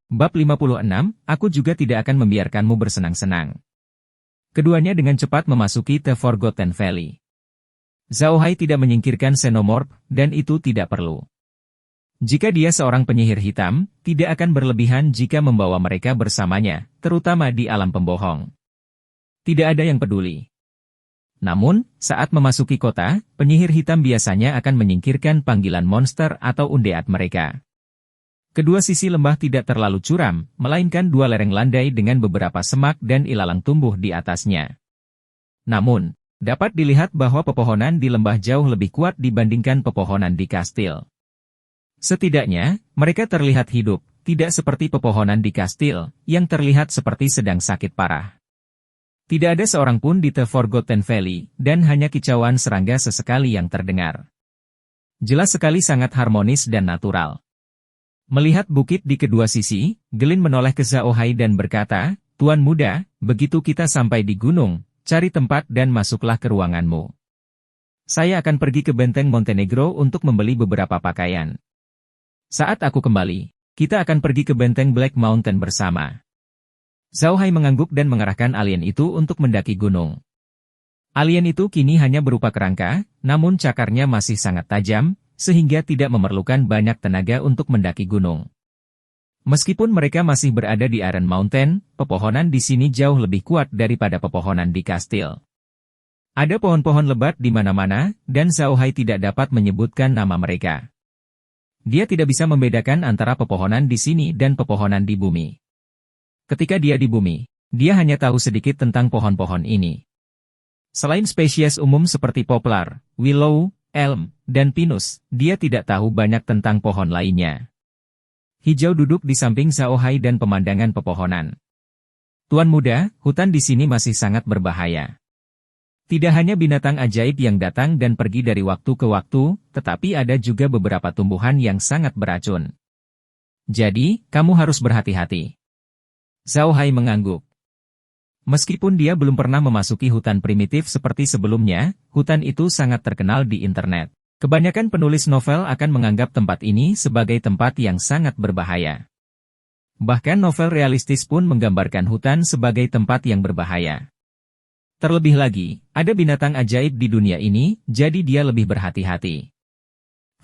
Bab 56, aku juga tidak akan membiarkanmu bersenang-senang. Keduanya dengan cepat memasuki The Forgotten Valley. Zhao Hai tidak menyingkirkan Xenomorph, dan itu tidak perlu. Jika dia seorang penyihir hitam, tidak akan berlebihan jika membawa mereka bersamanya, terutama di alam pembohong. Tidak ada yang peduli. Namun, saat memasuki kota, penyihir hitam biasanya akan menyingkirkan panggilan monster atau undead mereka. Kedua sisi lembah tidak terlalu curam, melainkan dua lereng landai dengan beberapa semak dan ilalang tumbuh di atasnya. Namun, dapat dilihat bahwa pepohonan di lembah jauh lebih kuat dibandingkan pepohonan di kastil. Setidaknya, mereka terlihat hidup, tidak seperti pepohonan di kastil, yang terlihat seperti sedang sakit parah. Tidak ada seorang pun di The Forgotten Valley, dan hanya kicauan serangga sesekali yang terdengar. Jelas sekali sangat harmonis dan natural. Melihat bukit di kedua sisi, Glynn menoleh ke Zhao Hai dan berkata, "Tuan muda, begitu kita sampai di gunung, cari tempat dan masuklah ke ruanganmu. Saya akan pergi ke benteng Montenegro untuk membeli beberapa pakaian. Saat aku kembali, kita akan pergi ke benteng Black Mountain bersama." Zhao Hai mengangguk dan mengarahkan alien itu untuk mendaki gunung. Alien itu kini hanya berupa kerangka, namun cakarnya masih sangat tajam, sehingga tidak memerlukan banyak tenaga untuk mendaki gunung. Meskipun mereka masih berada di Iron Mountain, pepohonan di sini jauh lebih kuat daripada pepohonan di kastil. Ada pohon-pohon lebat di mana-mana, dan Zhao Hai tidak dapat menyebutkan nama mereka. Dia tidak bisa membedakan antara pepohonan di sini dan pepohonan di bumi. Ketika dia di bumi, dia hanya tahu sedikit tentang pohon-pohon ini. Selain spesies umum seperti poplar, willow, elm, dan pinus, dia tidak tahu banyak tentang pohon lainnya. Hijau duduk di samping Zhao Hai dan pemandangan pepohonan. "Tuan muda, hutan di sini masih sangat berbahaya. Tidak hanya binatang ajaib yang datang dan pergi dari waktu ke waktu, tetapi ada juga beberapa tumbuhan yang sangat beracun. Jadi, kamu harus berhati-hati." Zhao Hai mengangguk. Meskipun dia belum pernah memasuki hutan primitif seperti sebelumnya, hutan itu sangat terkenal di internet. Kebanyakan penulis novel akan menganggap tempat ini sebagai tempat yang sangat berbahaya. Bahkan novel realistis pun menggambarkan hutan sebagai tempat yang berbahaya. Terlebih lagi, ada binatang ajaib di dunia ini, jadi dia lebih berhati-hati.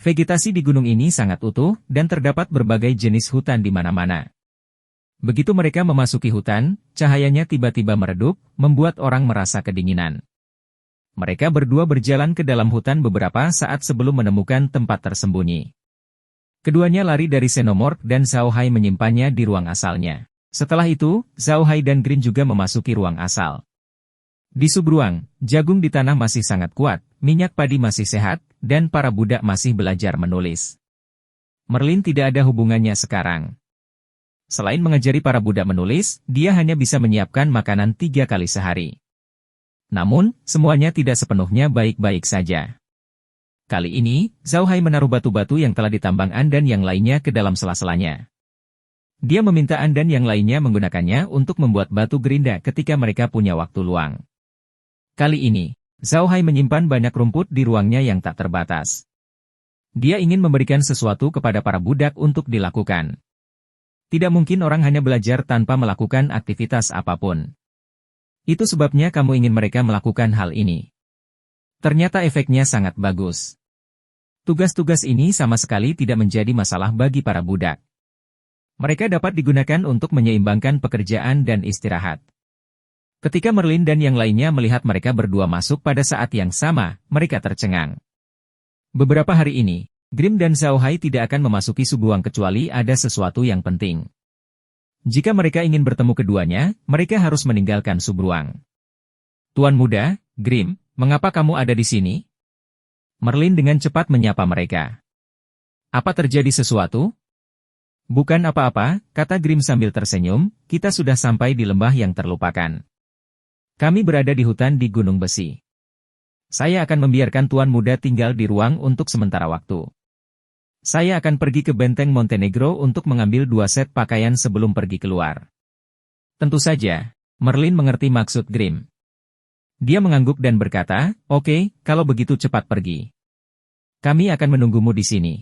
Vegetasi di gunung ini sangat utuh, dan terdapat berbagai jenis hutan di mana-mana. Begitu mereka memasuki hutan, cahayanya tiba-tiba meredup, membuat orang merasa kedinginan. Mereka berdua berjalan ke dalam hutan beberapa saat sebelum menemukan tempat tersembunyi. Keduanya lari dari Xenomorph dan Zhao Hai menyimpannya di ruang asalnya. Setelah itu, Zhao Hai dan Glynn juga memasuki ruang asal. Di subruang, jagung di tanah masih sangat kuat, minyak padi masih sehat, dan para budak masih belajar menulis. Merlin tidak ada hubungannya sekarang. Selain mengajari para budak menulis, dia hanya bisa menyiapkan makanan 3 kali sehari. Namun, semuanya tidak sepenuhnya baik-baik saja. Kali ini, Zhao Hai menaruh batu-batu yang telah ditambang An dan yang lainnya ke dalam sela-selanya. Dia meminta An dan yang lainnya menggunakannya untuk membuat batu gerinda ketika mereka punya waktu luang. Kali ini, Zhao Hai menyimpan banyak rumput di ruangnya yang tak terbatas. Dia ingin memberikan sesuatu kepada para budak untuk dilakukan. Tidak mungkin orang hanya belajar tanpa melakukan aktivitas apapun. Itu sebabnya kamu ingin mereka melakukan hal ini. Ternyata efeknya sangat bagus. Tugas-tugas ini sama sekali tidak menjadi masalah bagi para budak. Mereka dapat digunakan untuk menyeimbangkan pekerjaan dan istirahat. Ketika Merlin dan yang lainnya melihat mereka berdua masuk pada saat yang sama, mereka tercengang. Beberapa hari ini, Grim dan Zhao Hai tidak akan memasuki subruang kecuali ada sesuatu yang penting. Jika mereka ingin bertemu keduanya, mereka harus meninggalkan subruang. "Tuan muda, Grim, mengapa kamu ada di sini?" Merlin dengan cepat menyapa mereka. "Apa terjadi sesuatu?" "Bukan apa-apa," kata Grim sambil tersenyum, "kita sudah sampai di lembah yang terlupakan. Kami berada di hutan di Gunung Besi. Saya akan membiarkan Tuan muda tinggal di ruang untuk sementara waktu. Saya akan pergi ke benteng Montenegro untuk mengambil 2 set pakaian sebelum pergi keluar." Tentu saja, Merlin mengerti maksud Grim. Dia mengangguk dan berkata, "Oke, kalau begitu cepat pergi. Kami akan menunggumu di sini.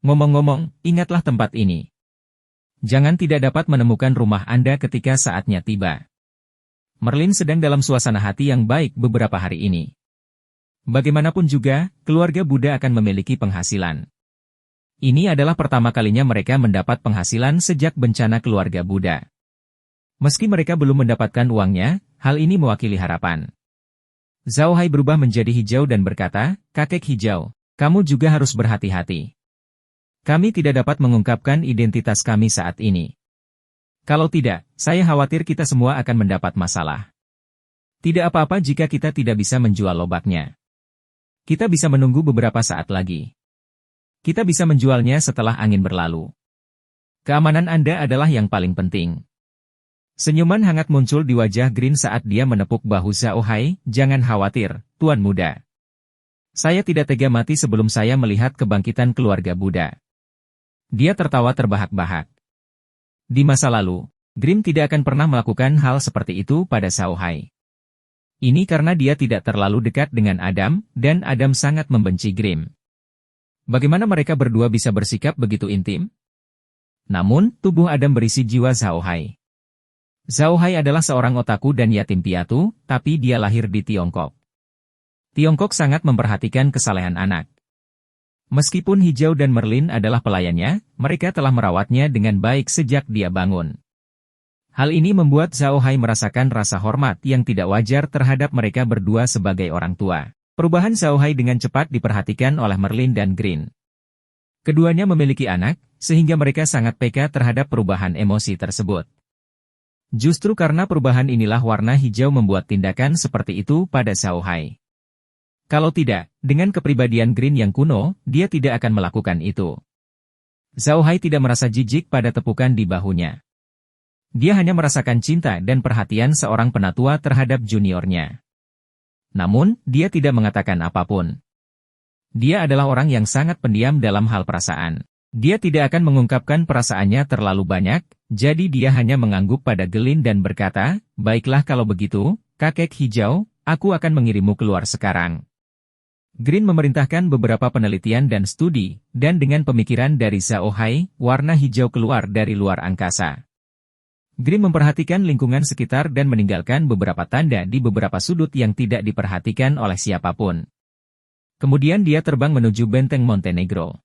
Ngomong-ngomong, ingatlah tempat ini. Jangan tidak dapat menemukan rumah Anda ketika saatnya tiba. Merlin sedang dalam suasana hati yang baik beberapa hari ini. Bagaimanapun juga, keluarga Buddha akan memiliki penghasilan. Ini adalah pertama kalinya mereka mendapat penghasilan sejak bencana keluarga Buddha. Meski mereka belum mendapatkan uangnya, hal ini mewakili harapan. Zhao Hai berubah menjadi hijau dan berkata, "Kakek hijau, kamu juga harus berhati-hati. Kami tidak dapat mengungkapkan identitas kami saat ini. Kalau tidak, saya khawatir kita semua akan mendapat masalah. Tidak apa-apa jika kita tidak bisa menjual lobaknya. Kita bisa menunggu beberapa saat lagi. Kita bisa menjualnya setelah angin berlalu. Keamanan Anda adalah yang paling penting." Senyuman hangat muncul di wajah Green saat dia menepuk bahu Zhao Hai. "Jangan khawatir, Tuan Muda. Saya tidak tega mati sebelum saya melihat kebangkitan keluarga Buddha." Dia tertawa terbahak-bahak. Di masa lalu, Green tidak akan pernah melakukan hal seperti itu pada Zhao Hai. Ini karena dia tidak terlalu dekat dengan Adam, dan Adam sangat membenci Green. Bagaimana mereka berdua bisa bersikap begitu intim? Namun, tubuh Adam berisi jiwa Zhao Hai. Zhao Hai adalah seorang otaku dan yatim piatu, tapi dia lahir di Tiongkok. Tiongkok sangat memperhatikan kesalehan anak. Meskipun Hijau dan Merlin adalah pelayannya, mereka telah merawatnya dengan baik sejak dia bangun. Hal ini membuat Zhao Hai merasakan rasa hormat yang tidak wajar terhadap mereka berdua sebagai orang tua. Perubahan Zhao Hai dengan cepat diperhatikan oleh Merlin dan Green. Keduanya memiliki anak, sehingga mereka sangat peka terhadap perubahan emosi tersebut. Justru karena perubahan inilah warna hijau membuat tindakan seperti itu pada Zhao Hai. Kalau tidak, dengan kepribadian Green yang kuno, dia tidak akan melakukan itu. Zhao Hai tidak merasa jijik pada tepukan di bahunya. Dia hanya merasakan cinta dan perhatian seorang penatua terhadap juniornya. Namun, dia tidak mengatakan apapun. Dia adalah orang yang sangat pendiam dalam hal perasaan. Dia tidak akan mengungkapkan perasaannya terlalu banyak, jadi dia hanya mengangguk pada Green dan berkata, "Baiklah kalau begitu, kakek hijau, aku akan mengirimmu keluar sekarang." Green memerintahkan beberapa penelitian dan studi, dan dengan pemikiran dari Zhao Hai, warna hijau keluar dari luar angkasa. Green memperhatikan lingkungan sekitar dan meninggalkan beberapa tanda di beberapa sudut yang tidak diperhatikan oleh siapapun. Kemudian dia terbang menuju benteng Montenegro.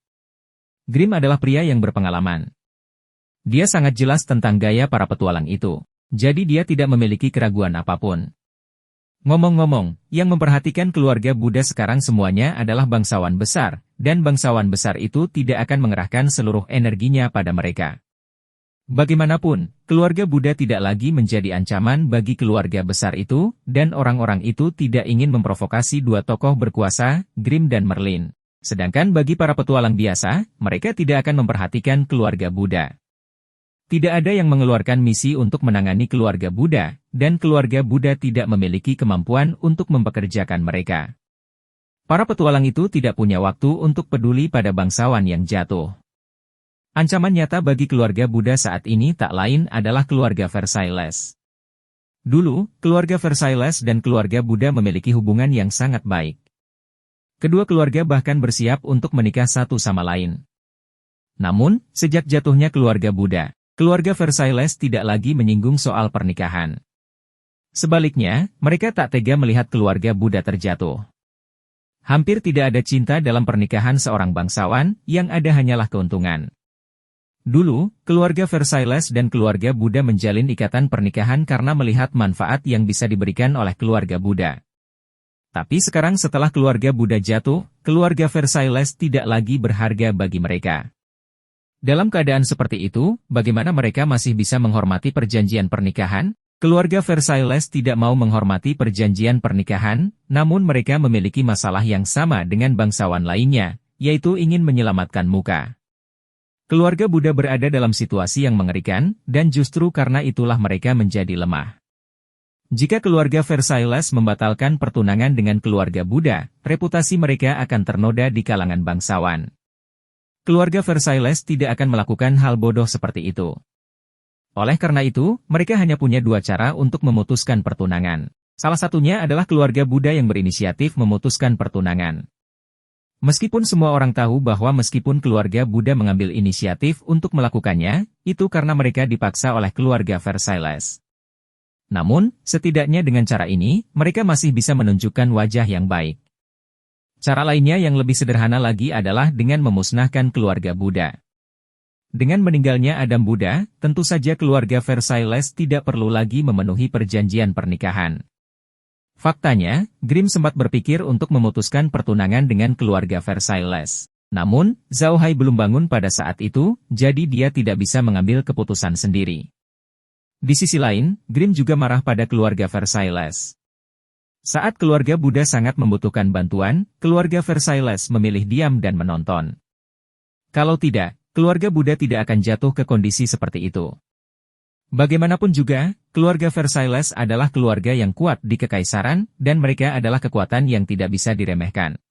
Grimm adalah pria yang berpengalaman. Dia sangat jelas tentang gaya para petualang itu, jadi dia tidak memiliki keraguan apapun. Ngomong-ngomong, yang memperhatikan keluarga Buddha sekarang semuanya adalah bangsawan besar, dan bangsawan besar itu tidak akan mengerahkan seluruh energinya pada mereka. Bagaimanapun, keluarga Buddha tidak lagi menjadi ancaman bagi keluarga besar itu, dan orang-orang itu tidak ingin memprovokasi dua tokoh berkuasa, Grimm dan Merlin. Sedangkan bagi para petualang biasa, mereka tidak akan memperhatikan keluarga Buddha. Tidak ada yang mengeluarkan misi untuk menangani keluarga Buddha, dan keluarga Buddha tidak memiliki kemampuan untuk mempekerjakan mereka. Para petualang itu tidak punya waktu untuk peduli pada bangsawan yang jatuh. Ancaman nyata bagi keluarga Buddha saat ini tak lain adalah keluarga Versailles. Dulu, keluarga Versailles dan keluarga Buddha memiliki hubungan yang sangat baik. Kedua keluarga bahkan bersiap untuk menikah satu sama lain. Namun, sejak jatuhnya keluarga Buddha, keluarga Versailles tidak lagi menyinggung soal pernikahan. Sebaliknya, mereka tak tega melihat keluarga Buddha terjatuh. Hampir tidak ada cinta dalam pernikahan seorang bangsawan, yang ada hanyalah keuntungan. Dulu, keluarga Versailles dan keluarga Buddha menjalin ikatan pernikahan karena melihat manfaat yang bisa diberikan oleh keluarga Buddha. Tapi sekarang setelah keluarga Buddha jatuh, keluarga Versailles tidak lagi berharga bagi mereka. Dalam keadaan seperti itu, bagaimana mereka masih bisa menghormati perjanjian pernikahan? Keluarga Versailles tidak mau menghormati perjanjian pernikahan, namun mereka memiliki masalah yang sama dengan bangsawan lainnya, yaitu ingin menyelamatkan muka. Keluarga Buddha berada dalam situasi yang mengerikan, dan justru karena itulah mereka menjadi lemah. Jika keluarga Versailles membatalkan pertunangan dengan keluarga Buddha, reputasi mereka akan ternoda di kalangan bangsawan. Keluarga Versailles tidak akan melakukan hal bodoh seperti itu. Oleh karena itu, mereka hanya punya dua cara untuk memutuskan pertunangan. Salah satunya adalah keluarga Buddha yang berinisiatif memutuskan pertunangan. Meskipun semua orang tahu bahwa meskipun keluarga Buddha mengambil inisiatif untuk melakukannya, itu karena mereka dipaksa oleh keluarga Versailles. Namun, setidaknya dengan cara ini, mereka masih bisa menunjukkan wajah yang baik. Cara lainnya yang lebih sederhana lagi adalah dengan memusnahkan keluarga Buddha. Dengan meninggalnya Adam Buddha, tentu saja keluarga Versailles tidak perlu lagi memenuhi perjanjian pernikahan. Faktanya, Grimm sempat berpikir untuk memutuskan pertunangan dengan keluarga Versailles. Namun, Zhao Hai belum bangun pada saat itu, jadi dia tidak bisa mengambil keputusan sendiri. Di sisi lain, Grimm juga marah pada keluarga Versailles. Saat keluarga Buddha sangat membutuhkan bantuan, keluarga Versailles memilih diam dan menonton. Kalau tidak, keluarga Buddha tidak akan jatuh ke kondisi seperti itu. Bagaimanapun juga, keluarga Versailles adalah keluarga yang kuat di kekaisaran, dan mereka adalah kekuatan yang tidak bisa diremehkan.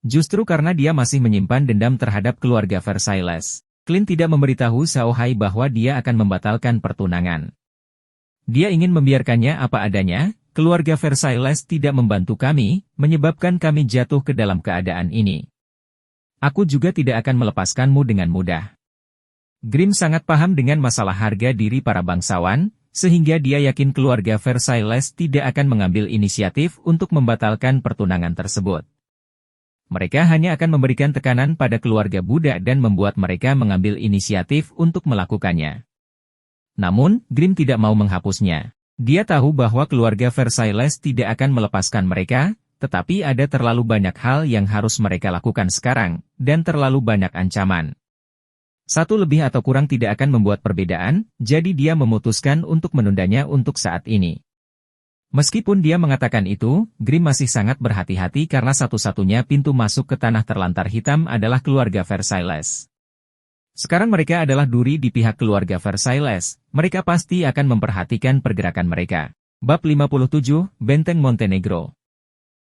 Justru karena dia masih menyimpan dendam terhadap keluarga Versailles, Clint tidak memberitahu Zhao Hai bahwa dia akan membatalkan pertunangan. Dia ingin membiarkannya apa adanya, keluarga Versailles tidak membantu kami, menyebabkan kami jatuh ke dalam keadaan ini. Aku juga tidak akan melepaskanmu dengan mudah. Grimm sangat paham dengan masalah harga diri para bangsawan, sehingga dia yakin keluarga Versailles tidak akan mengambil inisiatif untuk membatalkan pertunangan tersebut. Mereka hanya akan memberikan tekanan pada keluarga Buddha dan membuat mereka mengambil inisiatif untuk melakukannya. Namun, Grimm tidak mau menghapusnya. Dia tahu bahwa keluarga Versailles tidak akan melepaskan mereka, tetapi ada terlalu banyak hal yang harus mereka lakukan sekarang, dan terlalu banyak ancaman. Satu lebih atau kurang tidak akan membuat perbedaan, jadi dia memutuskan untuk menundanya untuk saat ini. Meskipun dia mengatakan itu, Grimm masih sangat berhati-hati karena satu-satunya pintu masuk ke tanah terlantar hitam adalah keluarga Versailles. Sekarang mereka adalah duri di pihak keluarga Versailles, mereka pasti akan memperhatikan pergerakan mereka. Bab 57, Benteng Montenegro.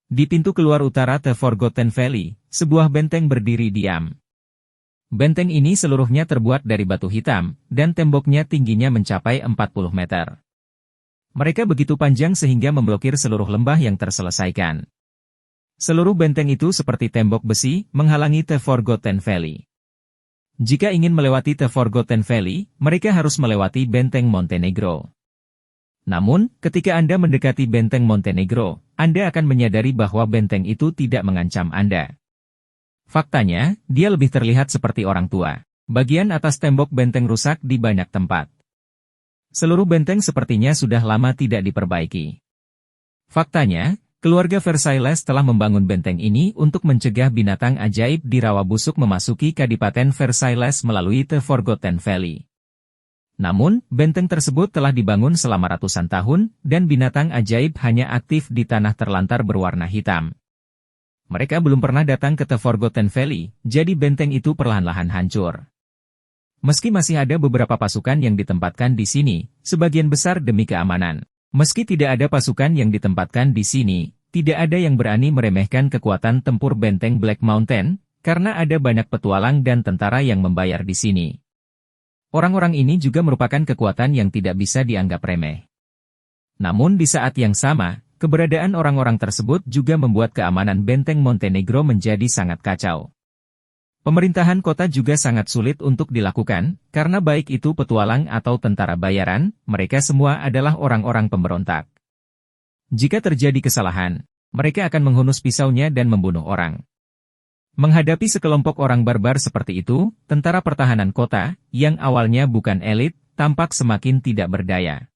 Di pintu keluar utara The Forgotten Valley, sebuah benteng berdiri diam. Benteng ini seluruhnya terbuat dari batu hitam, dan temboknya tingginya mencapai 40 meter. Mereka begitu panjang sehingga memblokir seluruh lembah yang terselesaikan. Seluruh benteng itu seperti tembok besi, menghalangi The Forgotten Valley. Jika ingin melewati The Forgotten Valley, mereka harus melewati Benteng Montenegro. Namun, ketika Anda mendekati Benteng Montenegro, Anda akan menyadari bahwa benteng itu tidak mengancam Anda. Faktanya, dia lebih terlihat seperti orang tua. Bagian atas tembok benteng rusak di banyak tempat. Seluruh benteng sepertinya sudah lama tidak diperbaiki. Faktanya, keluarga Versailles telah membangun benteng ini untuk mencegah binatang ajaib di rawa busuk memasuki Kadipaten Versailles melalui The Forgotten Valley. Namun, benteng tersebut telah dibangun selama ratusan tahun, dan binatang ajaib hanya aktif di tanah terlantar berwarna hitam. Mereka belum pernah datang ke The Forgotten Valley, jadi benteng itu perlahan-lahan hancur. Meski masih ada beberapa pasukan yang ditempatkan di sini, sebagian besar demi keamanan. Meski tidak ada pasukan yang ditempatkan di sini, tidak ada yang berani meremehkan kekuatan tempur benteng Black Mountain, karena ada banyak petualang dan tentara yang membayar di sini. Orang-orang ini juga merupakan kekuatan yang tidak bisa dianggap remeh. Namun di saat yang sama, keberadaan orang-orang tersebut juga membuat keamanan benteng Montenegro menjadi sangat kacau. Pemerintahan kota juga sangat sulit untuk dilakukan, karena baik itu petualang atau tentara bayaran, mereka semua adalah orang-orang pemberontak. Jika terjadi kesalahan, mereka akan menghunus pisaunya dan membunuh orang. Menghadapi sekelompok orang barbar seperti itu, tentara pertahanan kota, yang awalnya bukan elit, tampak semakin tidak berdaya.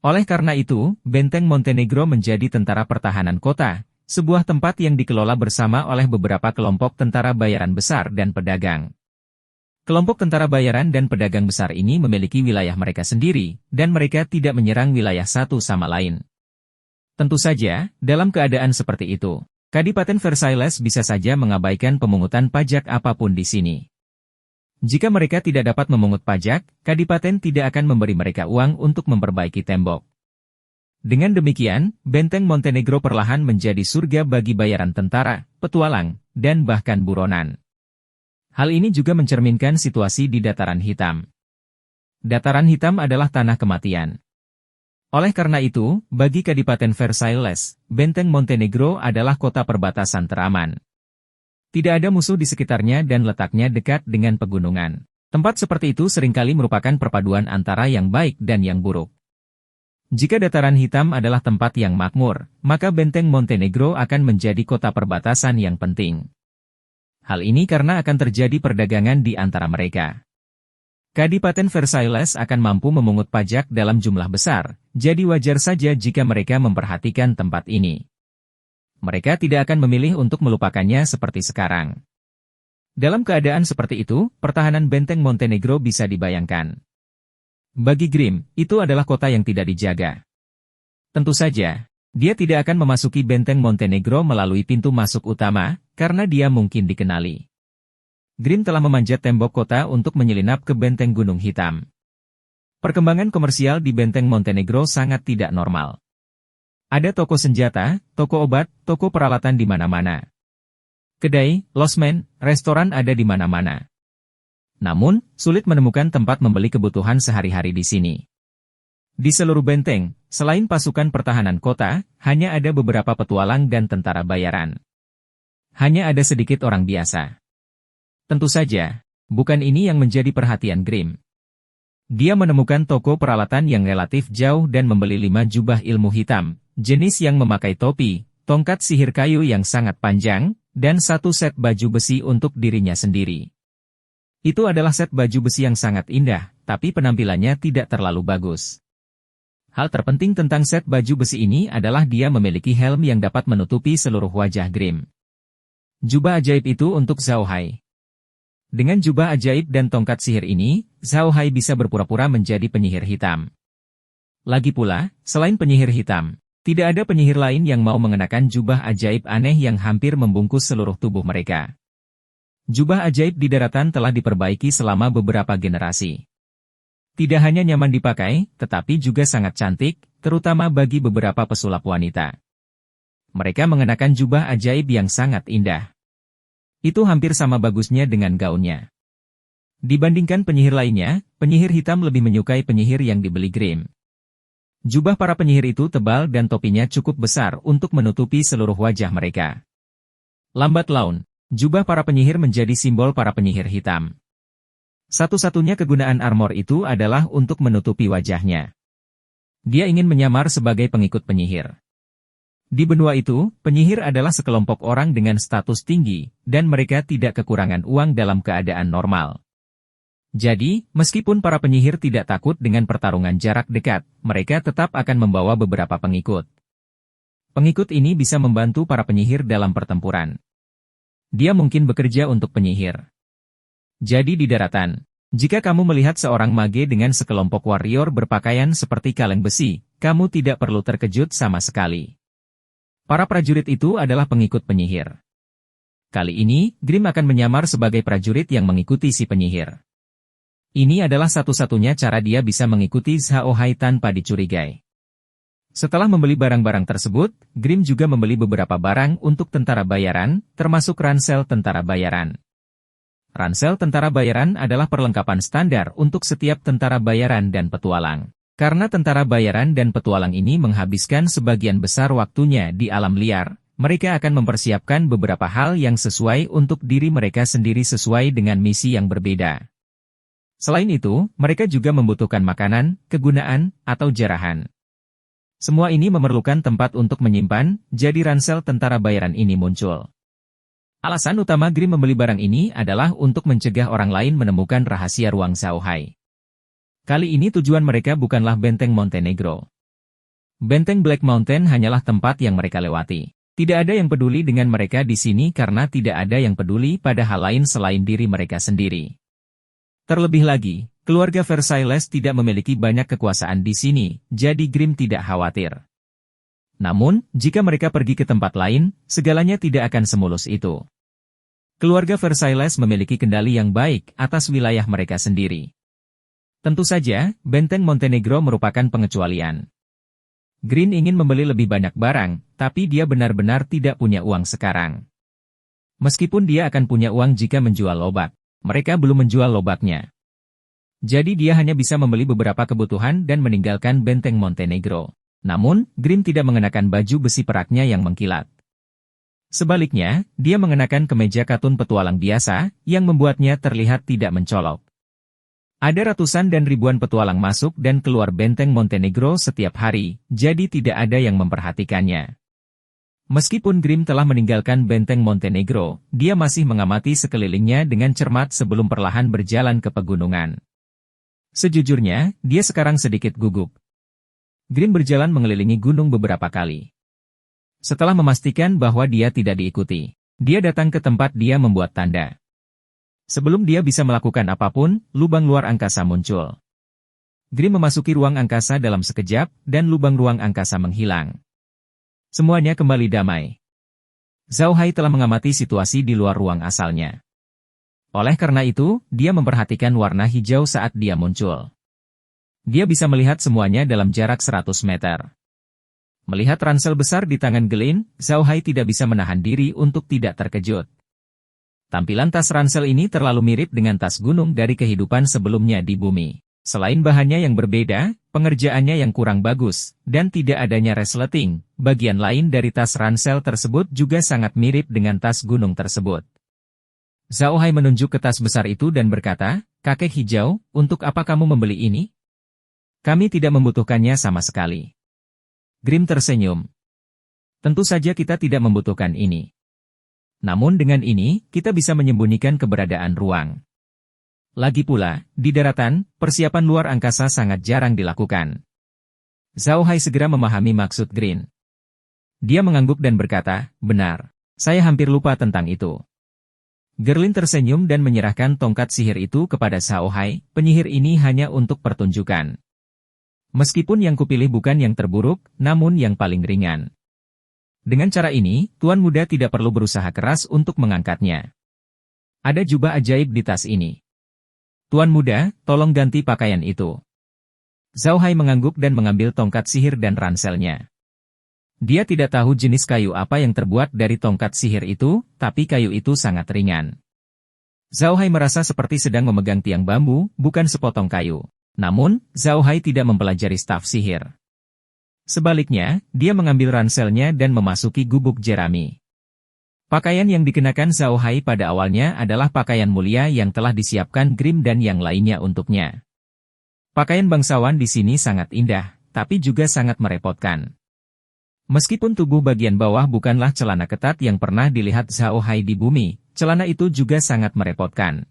Oleh karena itu, Benteng Montenegro menjadi tentara pertahanan kota, sebuah tempat yang dikelola bersama oleh beberapa kelompok tentara bayaran besar dan pedagang. Kelompok tentara bayaran dan pedagang besar ini memiliki wilayah mereka sendiri, dan mereka tidak menyerang wilayah satu sama lain. Tentu saja, dalam keadaan seperti itu, Kadipaten Versailles bisa saja mengabaikan pemungutan pajak apapun di sini. Jika mereka tidak dapat memungut pajak, Kadipaten tidak akan memberi mereka uang untuk memperbaiki tembok. Dengan demikian, Benteng Montenegro perlahan menjadi surga bagi bayaran tentara, petualang, dan bahkan buronan. Hal ini juga mencerminkan situasi di Dataran Hitam. Dataran Hitam adalah tanah kematian. Oleh karena itu, bagi Kadipaten Versailles, Benteng Montenegro adalah kota perbatasan teraman. Tidak ada musuh di sekitarnya dan letaknya dekat dengan pegunungan. Tempat seperti itu seringkali merupakan perpaduan antara yang baik dan yang buruk. Jika dataran hitam adalah tempat yang makmur, maka benteng Montenegro akan menjadi kota perbatasan yang penting. Hal ini karena akan terjadi perdagangan di antara mereka. Kadipaten Versailles akan mampu memungut pajak dalam jumlah besar, jadi wajar saja jika mereka memperhatikan tempat ini. Mereka tidak akan memilih untuk melupakannya seperti sekarang. Dalam keadaan seperti itu, pertahanan benteng Montenegro bisa dibayangkan. Bagi Grimm, itu adalah kota yang tidak dijaga. Tentu saja, dia tidak akan memasuki benteng Montenegro melalui pintu masuk utama, karena dia mungkin dikenali. Grimm telah memanjat tembok kota untuk menyelinap ke benteng Gunung Hitam. Perkembangan komersial di benteng Montenegro sangat tidak normal. Ada toko senjata, toko obat, toko peralatan di mana-mana. Kedai, losmen, restoran ada di mana-mana. Namun, sulit menemukan tempat membeli kebutuhan sehari-hari di sini. Di seluruh benteng, selain pasukan pertahanan kota, hanya ada beberapa petualang dan tentara bayaran. Hanya ada sedikit orang biasa. Tentu saja, bukan ini yang menjadi perhatian Grimm. Dia menemukan toko peralatan yang relatif jauh dan membeli 5 jubah ilmu hitam, jenis yang memakai topi, tongkat sihir kayu yang sangat panjang, dan 1 set baju besi untuk dirinya sendiri. Itu adalah set baju besi yang sangat indah, tapi penampilannya tidak terlalu bagus. Hal terpenting tentang set baju besi ini adalah dia memiliki helm yang dapat menutupi seluruh wajah Grimm. Jubah ajaib itu untuk Zhao Hai. Dengan jubah ajaib dan tongkat sihir ini, Zhao Hai bisa berpura-pura menjadi penyihir hitam. Lagi pula, selain penyihir hitam, tidak ada penyihir lain yang mau mengenakan jubah ajaib aneh yang hampir membungkus seluruh tubuh mereka. Jubah ajaib di daratan telah diperbaiki selama beberapa generasi. Tidak hanya nyaman dipakai, tetapi juga sangat cantik, terutama bagi beberapa pesulap wanita. Mereka mengenakan jubah ajaib yang sangat indah. Itu hampir sama bagusnya dengan gaunnya. Dibandingkan penyihir lainnya, penyihir hitam lebih menyukai penyihir yang dibeli Grimm. Jubah para penyihir itu tebal dan topinya cukup besar untuk menutupi seluruh wajah mereka. Lambat laun, jubah para penyihir menjadi simbol para penyihir hitam. Satu-satunya kegunaan armor itu adalah untuk menutupi wajahnya. Dia ingin menyamar sebagai pengikut penyihir. Di benua itu, penyihir adalah sekelompok orang dengan status tinggi, dan mereka tidak kekurangan uang dalam keadaan normal. Jadi, meskipun para penyihir tidak takut dengan pertarungan jarak dekat, mereka tetap akan membawa beberapa pengikut. Pengikut ini bisa membantu para penyihir dalam pertempuran. Dia mungkin bekerja untuk penyihir. Jadi di daratan, jika kamu melihat seorang mage dengan sekelompok warrior berpakaian seperti kaleng besi, kamu tidak perlu terkejut sama sekali. Para prajurit itu adalah pengikut penyihir. Kali ini, Grimm akan menyamar sebagai prajurit yang mengikuti si penyihir. Ini adalah satu-satunya cara dia bisa mengikuti Zhao Hai tanpa dicurigai. Setelah membeli barang-barang tersebut, Grimm juga membeli beberapa barang untuk tentara bayaran, termasuk ransel tentara bayaran. Ransel tentara bayaran adalah perlengkapan standar untuk setiap tentara bayaran dan petualang. Karena tentara bayaran dan petualang ini menghabiskan sebagian besar waktunya di alam liar, mereka akan mempersiapkan beberapa hal yang sesuai untuk diri mereka sendiri sesuai dengan misi yang berbeda. Selain itu, mereka juga membutuhkan makanan, kegunaan, atau jarahan. Semua ini memerlukan tempat untuk menyimpan, jadi ransel tentara bayaran ini muncul. Alasan utama Grimm membeli barang ini adalah untuk mencegah orang lain menemukan rahasia ruang Zhao Hai. Kali ini tujuan mereka bukanlah benteng Montenegro. Benteng Black Mountain hanyalah tempat yang mereka lewati. Tidak ada yang peduli dengan mereka di sini karena tidak ada yang peduli pada hal lain selain diri mereka sendiri. Terlebih lagi, keluarga Versailles tidak memiliki banyak kekuasaan di sini, jadi Grimm tidak khawatir. Namun, jika mereka pergi ke tempat lain, segalanya tidak akan semulus itu. Keluarga Versailles memiliki kendali yang baik atas wilayah mereka sendiri. Tentu saja, benteng Montenegro merupakan pengecualian. Grimm ingin membeli lebih banyak barang, tapi dia benar-benar tidak punya uang sekarang. Meskipun dia akan punya uang jika menjual lobak. Mereka belum menjual lobaknya. Jadi dia hanya bisa membeli beberapa kebutuhan dan meninggalkan benteng Montenegro. Namun, Grimm tidak mengenakan baju besi peraknya yang mengkilat. Sebaliknya, dia mengenakan kemeja katun petualang biasa, yang membuatnya terlihat tidak mencolok. Ada ratusan dan ribuan petualang masuk dan keluar benteng Montenegro setiap hari, jadi tidak ada yang memperhatikannya. Meskipun Grimm telah meninggalkan benteng Montenegro, dia masih mengamati sekelilingnya dengan cermat sebelum perlahan berjalan ke pegunungan. Sejujurnya, dia sekarang sedikit gugup. Grimm berjalan mengelilingi gunung beberapa kali. Setelah memastikan bahwa dia tidak diikuti, dia datang ke tempat dia membuat tanda. Sebelum dia bisa melakukan apapun, lubang luar angkasa muncul. Grimm memasuki ruang angkasa dalam sekejap, dan lubang ruang angkasa menghilang. Semuanya kembali damai. Zhao Hai telah mengamati situasi di luar ruang asalnya. Oleh karena itu, dia memperhatikan warna hijau saat dia muncul. Dia bisa melihat semuanya dalam jarak 100 meter. Melihat ransel besar di tangan Glynn, Zhao Hai tidak bisa menahan diri untuk tidak terkejut. Tampilan tas ransel ini terlalu mirip dengan tas gunung dari kehidupan sebelumnya di bumi. Selain bahannya yang berbeda, pengerjaannya yang kurang bagus, dan tidak adanya resleting, bagian lain dari tas ransel tersebut juga sangat mirip dengan tas gunung tersebut. Zhao Hai menunjuk ke tas besar itu dan berkata, "Kakek hijau, untuk apa kamu membeli ini? Kami tidak membutuhkannya sama sekali." Grimm tersenyum. "Tentu saja kita tidak membutuhkan ini. Namun dengan ini, kita bisa menyembunyikan keberadaan ruang. Lagi pula, di daratan, persiapan luar angkasa sangat jarang dilakukan." Zhao Hai segera memahami maksud Grimm. Dia mengangguk dan berkata, "Benar. Saya hampir lupa tentang itu." Glynn tersenyum dan menyerahkan tongkat sihir itu kepada Zhao Hai. "Penyihir ini hanya untuk pertunjukan. Meskipun yang kupilih bukan yang terburuk, namun yang paling ringan. Dengan cara ini, Tuan Muda tidak perlu berusaha keras untuk mengangkatnya. Ada jubah ajaib di tas ini. Tuan Muda, tolong ganti pakaian itu." Zhao Hai mengangguk dan mengambil tongkat sihir dan ranselnya. Dia tidak tahu jenis kayu apa yang terbuat dari tongkat sihir itu, tapi kayu itu sangat ringan. Zhao Hai merasa seperti sedang memegang tiang bambu, bukan sepotong kayu. Namun, Zhao Hai tidak mempelajari staf sihir. Sebaliknya, dia mengambil ranselnya dan memasuki gubuk jerami. Pakaian yang dikenakan Zhao Hai pada awalnya adalah pakaian mulia yang telah disiapkan Grimm dan yang lainnya untuknya. Pakaian bangsawan di sini sangat indah, tapi juga sangat merepotkan. Meskipun tubuh bagian bawah bukanlah celana ketat yang pernah dilihat Zhao Hai di bumi, celana itu juga sangat merepotkan.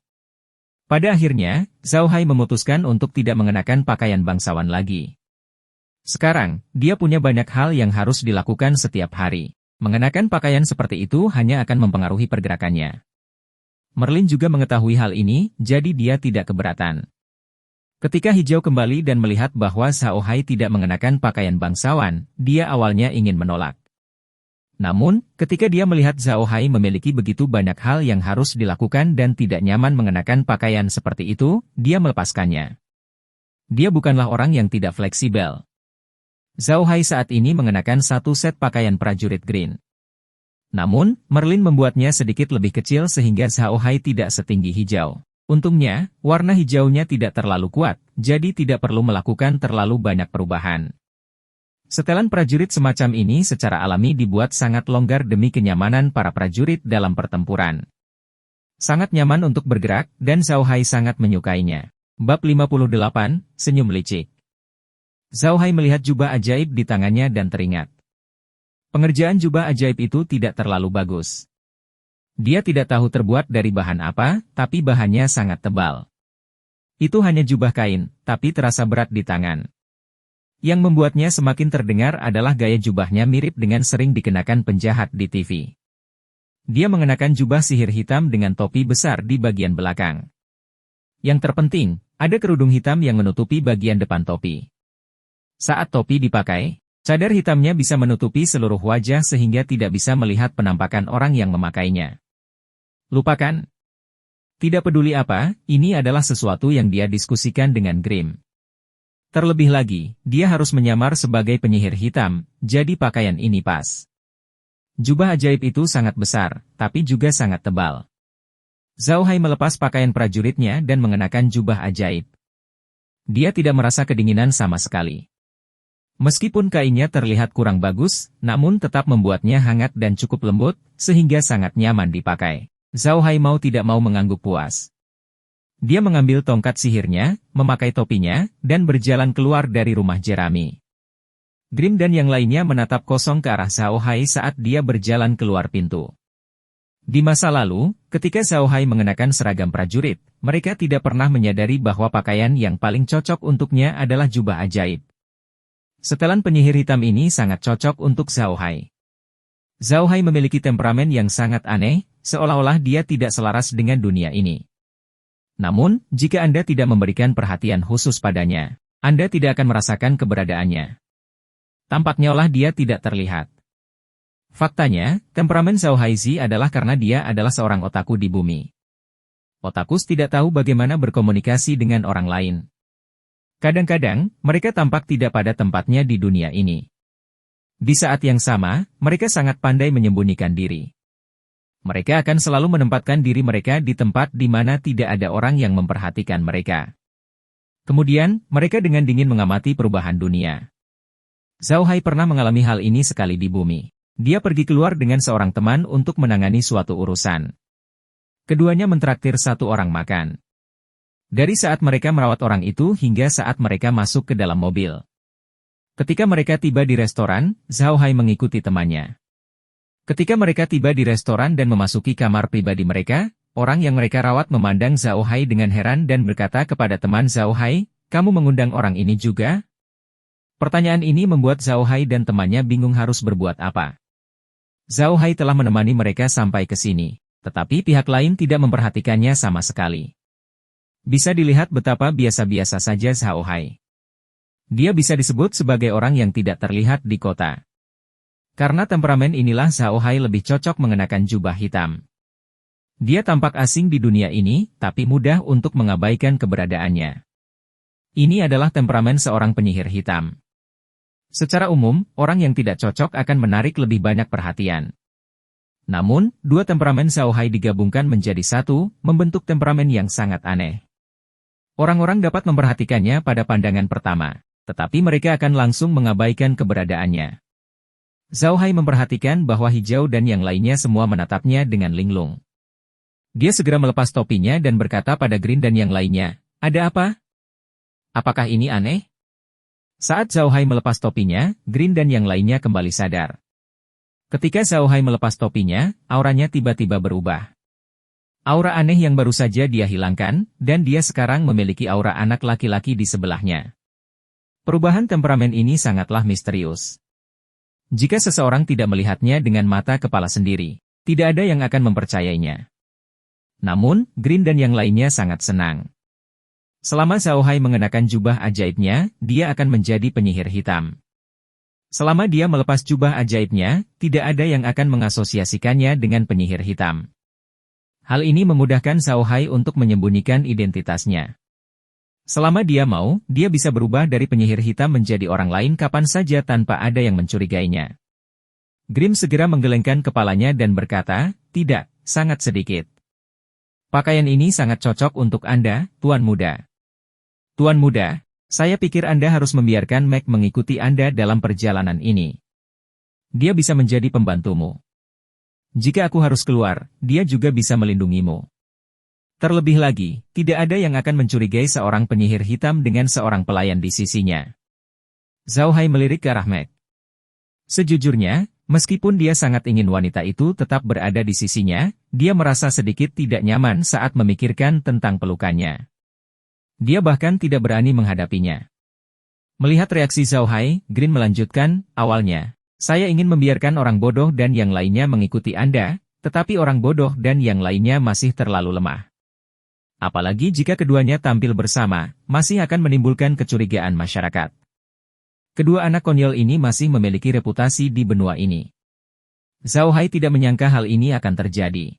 Pada akhirnya, Zhao Hai memutuskan untuk tidak mengenakan pakaian bangsawan lagi. Sekarang, dia punya banyak hal yang harus dilakukan setiap hari. Mengenakan pakaian seperti itu hanya akan mempengaruhi pergerakannya. Merlin juga mengetahui hal ini, jadi dia tidak keberatan. Ketika Hijau kembali dan melihat bahwa Zhao Hai tidak mengenakan pakaian bangsawan, dia awalnya ingin menolak. Namun, ketika dia melihat Zhao Hai memiliki begitu banyak hal yang harus dilakukan dan tidak nyaman mengenakan pakaian seperti itu, dia melepaskannya. Dia bukanlah orang yang tidak fleksibel. Zhao Hai saat ini mengenakan satu set pakaian prajurit Green. Namun, Merlin membuatnya sedikit lebih kecil sehingga Zhao Hai tidak setinggi Hijau. Untungnya, warna hijaunya tidak terlalu kuat, jadi tidak perlu melakukan terlalu banyak perubahan. Setelan prajurit semacam ini secara alami dibuat sangat longgar demi kenyamanan para prajurit dalam pertempuran. Sangat nyaman untuk bergerak, dan Zhao Hai sangat menyukainya. Bab 58, Senyum Licik. Zhao Hai melihat jubah ajaib di tangannya dan teringat. Pengerjaan jubah ajaib itu tidak terlalu bagus. Dia tidak tahu terbuat dari bahan apa, tapi bahannya sangat tebal. Itu hanya jubah kain, tapi terasa berat di tangan. Yang membuatnya semakin terdengar adalah gaya jubahnya mirip dengan sering dikenakan penjahat di TV. Dia mengenakan jubah sihir hitam dengan topi besar di bagian belakang. Yang terpenting, ada kerudung hitam yang menutupi bagian depan topi. Saat topi dipakai, cadar hitamnya bisa menutupi seluruh wajah sehingga tidak bisa melihat penampakan orang yang memakainya. Lupakan. Tidak peduli apa, ini adalah sesuatu yang dia diskusikan dengan Grimm. Terlebih lagi, dia harus menyamar sebagai penyihir hitam, jadi pakaian ini pas. Jubah ajaib itu sangat besar, tapi juga sangat tebal. Zhao Hai melepas pakaian prajuritnya dan mengenakan jubah ajaib. Dia tidak merasa kedinginan sama sekali. Meskipun kainnya terlihat kurang bagus, namun tetap membuatnya hangat dan cukup lembut, sehingga sangat nyaman dipakai. Zhao Hai mau tidak mau mengangguk puas. Dia mengambil tongkat sihirnya, memakai topinya, dan berjalan keluar dari rumah Jeremy. Grim dan yang lainnya menatap kosong ke arah Zhao Hai saat dia berjalan keluar pintu. Di masa lalu, ketika Zhao Hai mengenakan seragam prajurit, mereka tidak pernah menyadari bahwa pakaian yang paling cocok untuknya adalah jubah ajaib. Setelan penyihir hitam ini sangat cocok untuk Zhao Hai. Zhao Hai memiliki temperamen yang sangat aneh, seolah-olah dia tidak selaras dengan dunia ini. Namun, jika Anda tidak memberikan perhatian khusus padanya, Anda tidak akan merasakan keberadaannya. Tampaknya olah dia tidak terlihat. Faktanya, temperamen Zhao Haizi adalah karena dia adalah seorang otaku di bumi. Otakus tidak tahu bagaimana berkomunikasi dengan orang lain. Kadang-kadang, mereka tampak tidak pada tempatnya di dunia ini. Di saat yang sama, mereka sangat pandai menyembunyikan diri. Mereka akan selalu menempatkan diri mereka di tempat di mana tidak ada orang yang memperhatikan mereka. Kemudian, mereka dengan dingin mengamati perubahan dunia. Zhao Hai pernah mengalami hal ini sekali di bumi. Dia pergi keluar dengan seorang teman untuk menangani suatu urusan. Keduanya mentraktir satu orang makan. Dari saat mereka merawat orang itu hingga saat mereka masuk ke dalam mobil. Ketika mereka tiba di restoran, Zhao Hai mengikuti temannya. Ketika mereka tiba di restoran dan memasuki kamar pribadi mereka, orang yang mereka rawat memandang Zhao Hai dengan heran dan berkata kepada teman Zhao Hai, "Kamu mengundang orang ini juga?" Pertanyaan ini membuat Zhao Hai dan temannya bingung harus berbuat apa. Zhao Hai telah menemani mereka sampai ke sini, tetapi pihak lain tidak memperhatikannya sama sekali. Bisa dilihat betapa biasa-biasa saja Zhao Hai. Dia bisa disebut sebagai orang yang tidak terlihat di kota. Karena temperamen inilah Zhao Hai lebih cocok mengenakan jubah hitam. Dia tampak asing di dunia ini, tapi mudah untuk mengabaikan keberadaannya. Ini adalah temperamen seorang penyihir hitam. Secara umum, orang yang tidak cocok akan menarik lebih banyak perhatian. Namun, dua temperamen Zhao Hai digabungkan menjadi satu, membentuk temperamen yang sangat aneh. Orang-orang dapat memperhatikannya pada pandangan pertama, tetapi mereka akan langsung mengabaikan keberadaannya. Zhao Hai memperhatikan bahwa hijau dan yang lainnya semua menatapnya dengan linglung. Dia segera melepas topinya dan berkata pada Green dan yang lainnya, "Ada apa? Apakah ini aneh?" Saat Zhao Hai melepas topinya, Green dan yang lainnya kembali sadar. Ketika Zhao Hai melepas topinya, auranya tiba-tiba berubah. Aura aneh yang baru saja dia hilangkan, dan dia sekarang memiliki aura anak laki-laki di sebelahnya. Perubahan temperamen ini sangatlah misterius. Jika seseorang tidak melihatnya dengan mata kepala sendiri, tidak ada yang akan mempercayainya. Namun, Green dan yang lainnya sangat senang. Selama Zhao Hai mengenakan jubah ajaibnya, dia akan menjadi penyihir hitam. Selama dia melepas jubah ajaibnya, tidak ada yang akan mengasosiasikannya dengan penyihir hitam. Hal ini memudahkan Zhao Hai untuk menyembunyikan identitasnya. Selama dia mau, dia bisa berubah dari penyihir hitam menjadi orang lain kapan saja tanpa ada yang mencurigainya. Grim segera menggelengkan kepalanya dan berkata, "Tidak, sangat sedikit. Pakaian ini sangat cocok untuk Anda, Tuan Muda. Tuan Muda, saya pikir Anda harus membiarkan Meg mengikuti Anda dalam perjalanan ini. Dia bisa menjadi pembantumu. Jika aku harus keluar, dia juga bisa melindungimu. Terlebih lagi, tidak ada yang akan mencurigai seorang penyihir hitam dengan seorang pelayan di sisinya." Zhao Hai melirik ke arah Meg. Sejujurnya, meskipun dia sangat ingin wanita itu tetap berada di sisinya, dia merasa sedikit tidak nyaman saat memikirkan tentang pelukannya. Dia bahkan tidak berani menghadapinya. Melihat reaksi Zhao Hai, Green melanjutkan, "Awalnya, saya ingin membiarkan orang bodoh dan yang lainnya mengikuti Anda, tetapi orang bodoh dan yang lainnya masih terlalu lemah. Apalagi jika keduanya tampil bersama, masih akan menimbulkan kecurigaan masyarakat. Kedua anak konyol ini masih memiliki reputasi di benua ini." Zhao Hai tidak menyangka hal ini akan terjadi.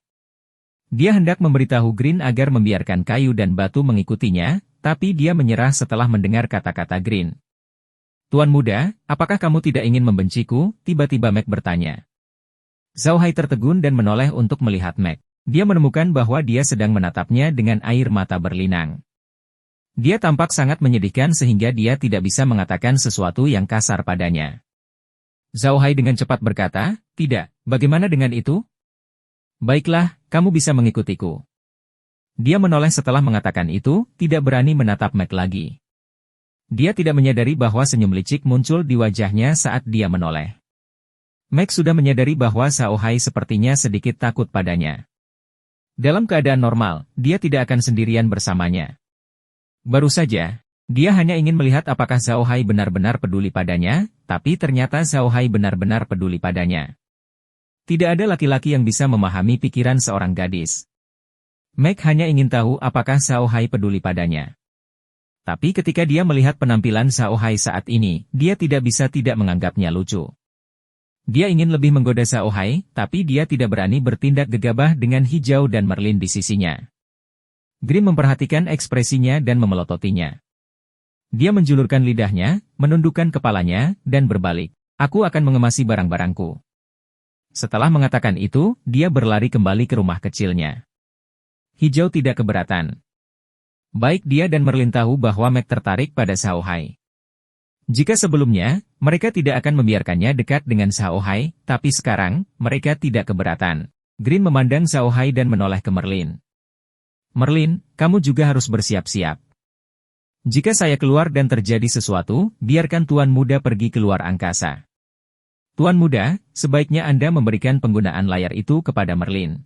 Dia hendak memberitahu Green agar membiarkan kayu dan batu mengikutinya, tapi dia menyerah setelah mendengar kata-kata Green. "Tuan Muda, apakah kamu tidak ingin membenciku?" tiba-tiba Meg bertanya. Zhao Hai tertegun dan menoleh untuk melihat Meg. Dia menemukan bahwa dia sedang menatapnya dengan air mata berlinang. Dia tampak sangat menyedihkan sehingga dia tidak bisa mengatakan sesuatu yang kasar padanya. Zhao Hai dengan cepat berkata, "Tidak, bagaimana dengan itu?" "Baiklah, kamu bisa mengikutiku." Dia menoleh setelah mengatakan itu, tidak berani menatap Meg lagi. Dia tidak menyadari bahwa senyum licik muncul di wajahnya saat dia menoleh. Meg sudah menyadari bahwa Zhao Hai sepertinya sedikit takut padanya. Dalam keadaan normal, dia tidak akan sendirian bersamanya. Baru saja, dia hanya ingin melihat apakah Zhao Hai benar-benar peduli padanya, tapi ternyata Zhao Hai benar-benar peduli padanya. Tidak ada laki-laki yang bisa memahami pikiran seorang gadis. Meg hanya ingin tahu apakah Zhao Hai peduli padanya. Tapi ketika dia melihat penampilan Zhao Hai saat ini, dia tidak bisa tidak menganggapnya lucu. Dia ingin lebih menggoda Zhao Hai, tapi dia tidak berani bertindak gegabah dengan Hijau dan Merlin di sisinya. Grim memperhatikan ekspresinya dan memelototinya. Dia menjulurkan lidahnya, menundukkan kepalanya, dan berbalik. "Aku akan mengemasi barang-barangku." Setelah mengatakan itu, dia berlari kembali ke rumah kecilnya. Hijau tidak keberatan. Baik dia dan Merlin tahu bahwa Meg tertarik pada Zhao Hai. Jika sebelumnya, mereka tidak akan membiarkannya dekat dengan Zhao Hai, tapi sekarang, mereka tidak keberatan. Grim memandang Zhao Hai dan menoleh ke Merlin. "Merlin, kamu juga harus bersiap-siap. Jika saya keluar dan terjadi sesuatu, biarkan Tuan Muda pergi keluar angkasa." "Tuan Muda, sebaiknya Anda memberikan penggunaan layar itu kepada Merlin.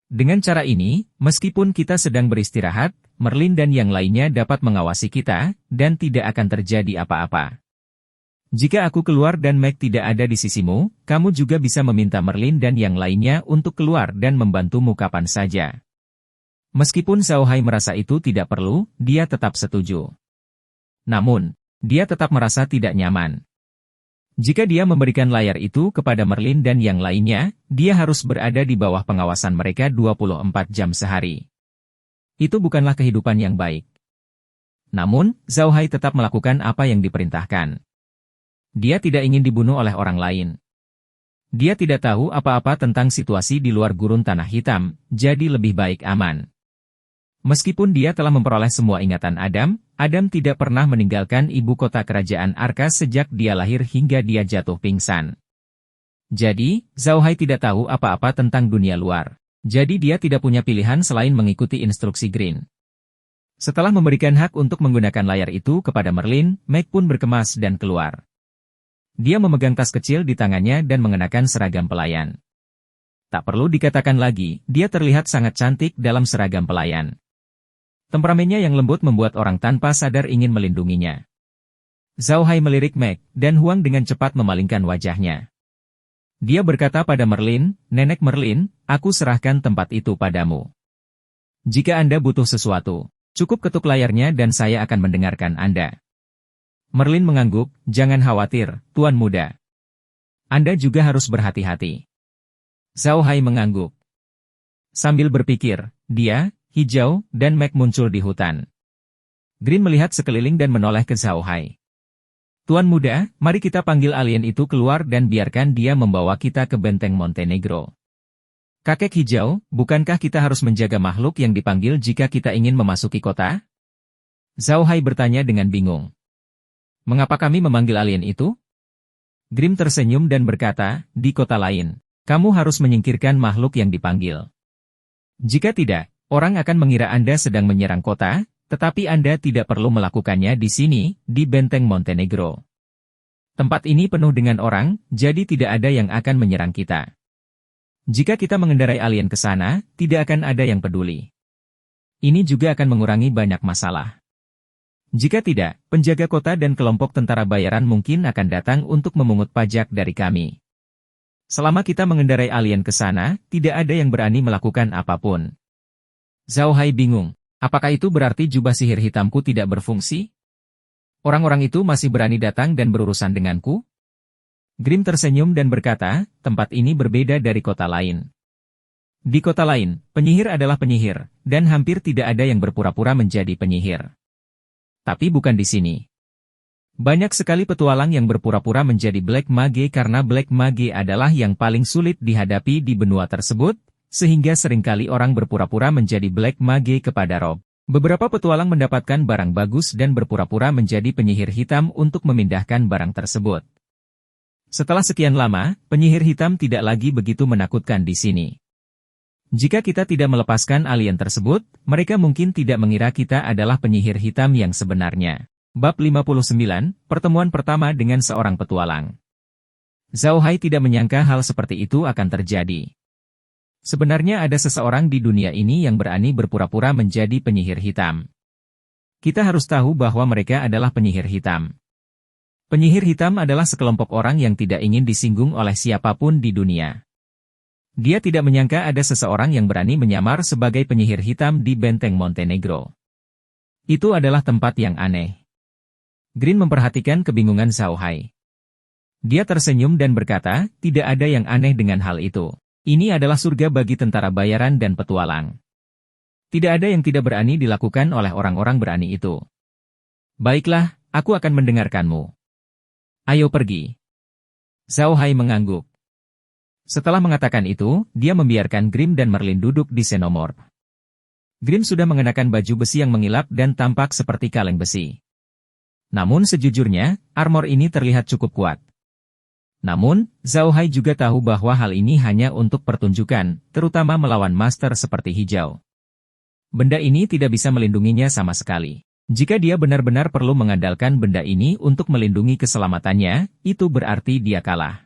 Dengan cara ini, meskipun kita sedang beristirahat, Merlin dan yang lainnya dapat mengawasi kita, dan tidak akan terjadi apa-apa. Jika aku keluar dan Meg tidak ada di sisimu, kamu juga bisa meminta Merlin dan yang lainnya untuk keluar dan membantumu kapan saja." Meskipun Zhao Hai merasa itu tidak perlu, dia tetap setuju. Namun, dia tetap merasa tidak nyaman. Jika dia memberikan layar itu kepada Merlin dan yang lainnya, dia harus berada di bawah pengawasan mereka 24 jam sehari. Itu bukanlah kehidupan yang baik. Namun, Zhao Hai tetap melakukan apa yang diperintahkan. Dia tidak ingin dibunuh oleh orang lain. Dia tidak tahu apa-apa tentang situasi di luar gurun tanah hitam, jadi lebih baik aman. Meskipun dia telah memperoleh semua ingatan Adam, Adam tidak pernah meninggalkan ibu kota kerajaan Arkas sejak dia lahir hingga dia jatuh pingsan. Jadi, Zhao Hai tidak tahu apa-apa tentang dunia luar. Jadi dia tidak punya pilihan selain mengikuti instruksi Green. Setelah memberikan hak untuk menggunakan layar itu kepada Merlin, Meg pun berkemas dan keluar. Dia memegang tas kecil di tangannya dan mengenakan seragam pelayan. Tak perlu dikatakan lagi, dia terlihat sangat cantik dalam seragam pelayan. Temperamennya yang lembut membuat orang tanpa sadar ingin melindunginya. Zhao Hai melirik Meg, dan Huang dengan cepat memalingkan wajahnya. Dia berkata pada Merlin, "Nenek Merlin, aku serahkan tempat itu padamu. Jika Anda butuh sesuatu, cukup ketuk layarnya dan saya akan mendengarkan Anda." Merlin mengangguk, "Jangan khawatir, Tuan Muda. Anda juga harus berhati-hati." Zhao Hai mengangguk. Sambil berpikir, dia, Hijau, dan Meg muncul di hutan. Green melihat sekeliling dan menoleh ke Zhao Hai. "Tuan Muda, mari kita panggil alien itu keluar dan biarkan dia membawa kita ke benteng Montenegro." "Kakek Hijau, bukankah kita harus menjaga makhluk yang dipanggil jika kita ingin memasuki kota?" Zhao Hai bertanya dengan bingung. "Mengapa kami memanggil alien itu?" Grim tersenyum dan berkata, "Di kota lain, kamu harus menyingkirkan makhluk yang dipanggil. Jika tidak, orang akan mengira Anda sedang menyerang kota, tetapi Anda tidak perlu melakukannya di sini, di benteng Montenegro. Tempat ini penuh dengan orang, jadi tidak ada yang akan menyerang kita. Jika kita mengendarai alien ke sana, tidak akan ada yang peduli. Ini juga akan mengurangi banyak masalah. Jika tidak, penjaga kota dan kelompok tentara bayaran mungkin akan datang untuk memungut pajak dari kami. Selama kita mengendarai alien ke sana, tidak ada yang berani melakukan apapun." Zhao Hai bingung. Apakah itu berarti jubah sihir hitamku tidak berfungsi? Orang-orang itu masih berani datang dan berurusan denganku? Grim tersenyum dan berkata, "Tempat ini berbeda dari kota lain. Di kota lain, penyihir adalah penyihir, dan hampir tidak ada yang berpura-pura menjadi penyihir. Tapi bukan di sini. Banyak sekali petualang yang berpura-pura menjadi Black Mage karena Black Mage adalah yang paling sulit dihadapi di benua tersebut, sehingga seringkali orang berpura-pura menjadi Black Mage kepada Rob. Beberapa petualang mendapatkan barang bagus dan berpura-pura menjadi penyihir hitam untuk memindahkan barang tersebut. Setelah sekian lama, penyihir hitam tidak lagi begitu menakutkan di sini. Jika kita tidak melepaskan alien tersebut, mereka mungkin tidak mengira kita adalah penyihir hitam yang sebenarnya. Bab 59, Pertemuan pertama dengan seorang petualang. Zhao Hai tidak menyangka hal seperti itu akan terjadi. Sebenarnya ada seseorang di dunia ini yang berani berpura-pura menjadi penyihir hitam. Kita harus tahu bahwa mereka adalah penyihir hitam. Penyihir hitam adalah sekelompok orang yang tidak ingin disinggung oleh siapapun di dunia. Dia tidak menyangka ada seseorang yang berani menyamar sebagai penyihir hitam di benteng Montenegro. Itu adalah tempat yang aneh. Green memperhatikan kebingungan Zhao Hai. Dia tersenyum dan berkata, tidak ada yang aneh dengan hal itu. Ini adalah surga bagi tentara bayaran dan petualang. Tidak ada yang tidak berani dilakukan oleh orang-orang berani itu. Baiklah, aku akan mendengarkanmu. Ayo pergi. Zhao Hai mengangguk. Setelah mengatakan itu, dia membiarkan Grim dan Merlin duduk di Xenomorph. Grim sudah mengenakan baju besi yang mengilap dan tampak seperti kaleng besi. Namun sejujurnya, armor ini terlihat cukup kuat. Namun, Zhao Hai juga tahu bahwa hal ini hanya untuk pertunjukan, terutama melawan master seperti hijau. Benda ini tidak bisa melindunginya sama sekali. Jika dia benar-benar perlu mengandalkan benda ini untuk melindungi keselamatannya, itu berarti dia kalah.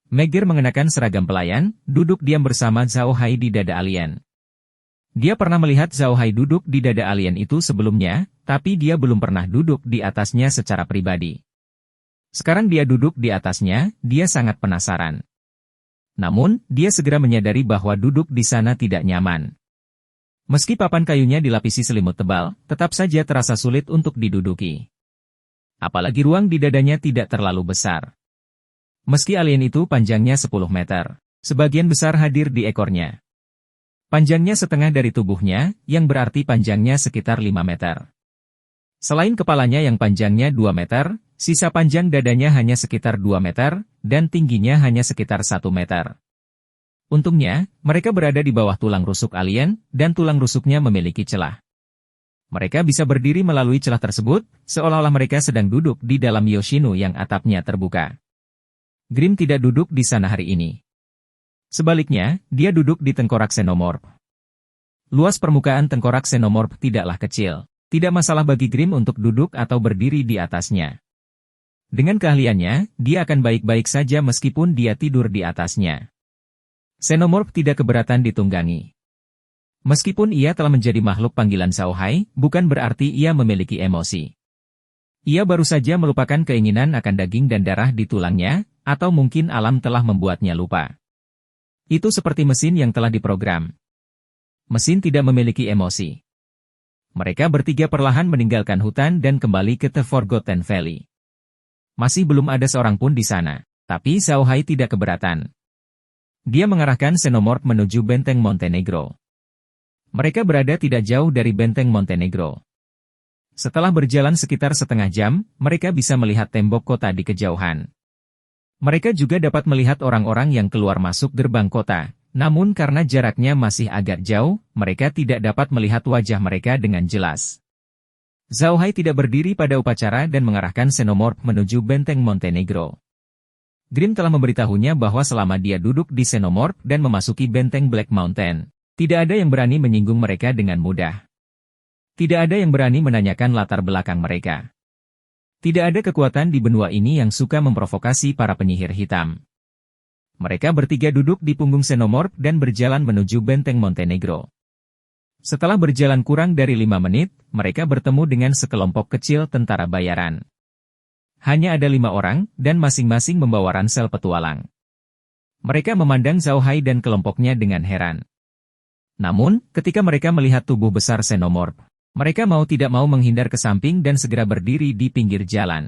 Megir mengenakan seragam pelayan, duduk diam bersama Zhao Hai di dada alien. Dia pernah melihat Zhao Hai duduk di dada alien itu sebelumnya, tapi dia belum pernah duduk di atasnya secara pribadi. Sekarang dia duduk di atasnya, dia sangat penasaran. Namun, dia segera menyadari bahwa duduk di sana tidak nyaman. Meski papan kayunya dilapisi selimut tebal, tetap saja terasa sulit untuk diduduki. Apalagi ruang di dadanya tidak terlalu besar. Meski alien itu panjangnya 10 meter, sebagian besar hadir di ekornya. Panjangnya setengah dari tubuhnya, yang berarti panjangnya sekitar 5 meter. Selain kepalanya yang panjangnya 2 meter, sisa panjang dadanya hanya sekitar 2 meter, dan tingginya hanya sekitar 1 meter. Untungnya, mereka berada di bawah tulang rusuk alien, dan tulang rusuknya memiliki celah. Mereka bisa berdiri melalui celah tersebut, seolah-olah mereka sedang duduk di dalam Yoshino yang atapnya terbuka. Grim tidak duduk di sana hari ini. Sebaliknya, dia duduk di tengkorak Xenomorph. Luas permukaan tengkorak Xenomorph tidaklah kecil. Tidak masalah bagi Grim untuk duduk atau berdiri di atasnya. Dengan keahliannya, dia akan baik-baik saja meskipun dia tidur di atasnya. Xenomorph tidak keberatan ditunggangi. Meskipun ia telah menjadi makhluk panggilan Zhao Hai, bukan berarti ia memiliki emosi. Ia baru saja melupakan keinginan akan daging dan darah di tulangnya, atau mungkin alam telah membuatnya lupa. Itu seperti mesin yang telah diprogram. Mesin tidak memiliki emosi. Mereka bertiga perlahan meninggalkan hutan dan kembali ke The Forgotten Valley. Masih belum ada seorang pun di sana, tapi Zhao Hai tidak keberatan. Dia mengarahkan Xenomorph menuju benteng Montenegro. Mereka berada tidak jauh dari benteng Montenegro. Setelah berjalan sekitar setengah jam, mereka bisa melihat tembok kota di kejauhan. Mereka juga dapat melihat orang-orang yang keluar masuk gerbang kota, namun karena jaraknya masih agak jauh, mereka tidak dapat melihat wajah mereka dengan jelas. Zhao Hai tidak berdiri pada upacara dan mengarahkan Xenomorph menuju benteng Montenegro. Grim telah memberitahunya bahwa selama dia duduk di Xenomorph dan memasuki benteng Black Mountain, tidak ada yang berani menyinggung mereka dengan mudah. Tidak ada yang berani menanyakan latar belakang mereka. Tidak ada kekuatan di benua ini yang suka memprovokasi para penyihir hitam. Mereka bertiga duduk di punggung Xenomorph dan berjalan menuju benteng Montenegro. Setelah berjalan kurang dari 5 menit, mereka bertemu dengan sekelompok kecil tentara bayaran. Hanya ada 5 orang, dan masing-masing membawa ransel petualang. Mereka memandang Zhao Hai dan kelompoknya dengan heran. Namun, ketika mereka melihat tubuh besar Xenomorph, mereka mau tidak mau menghindar ke samping dan segera berdiri di pinggir jalan.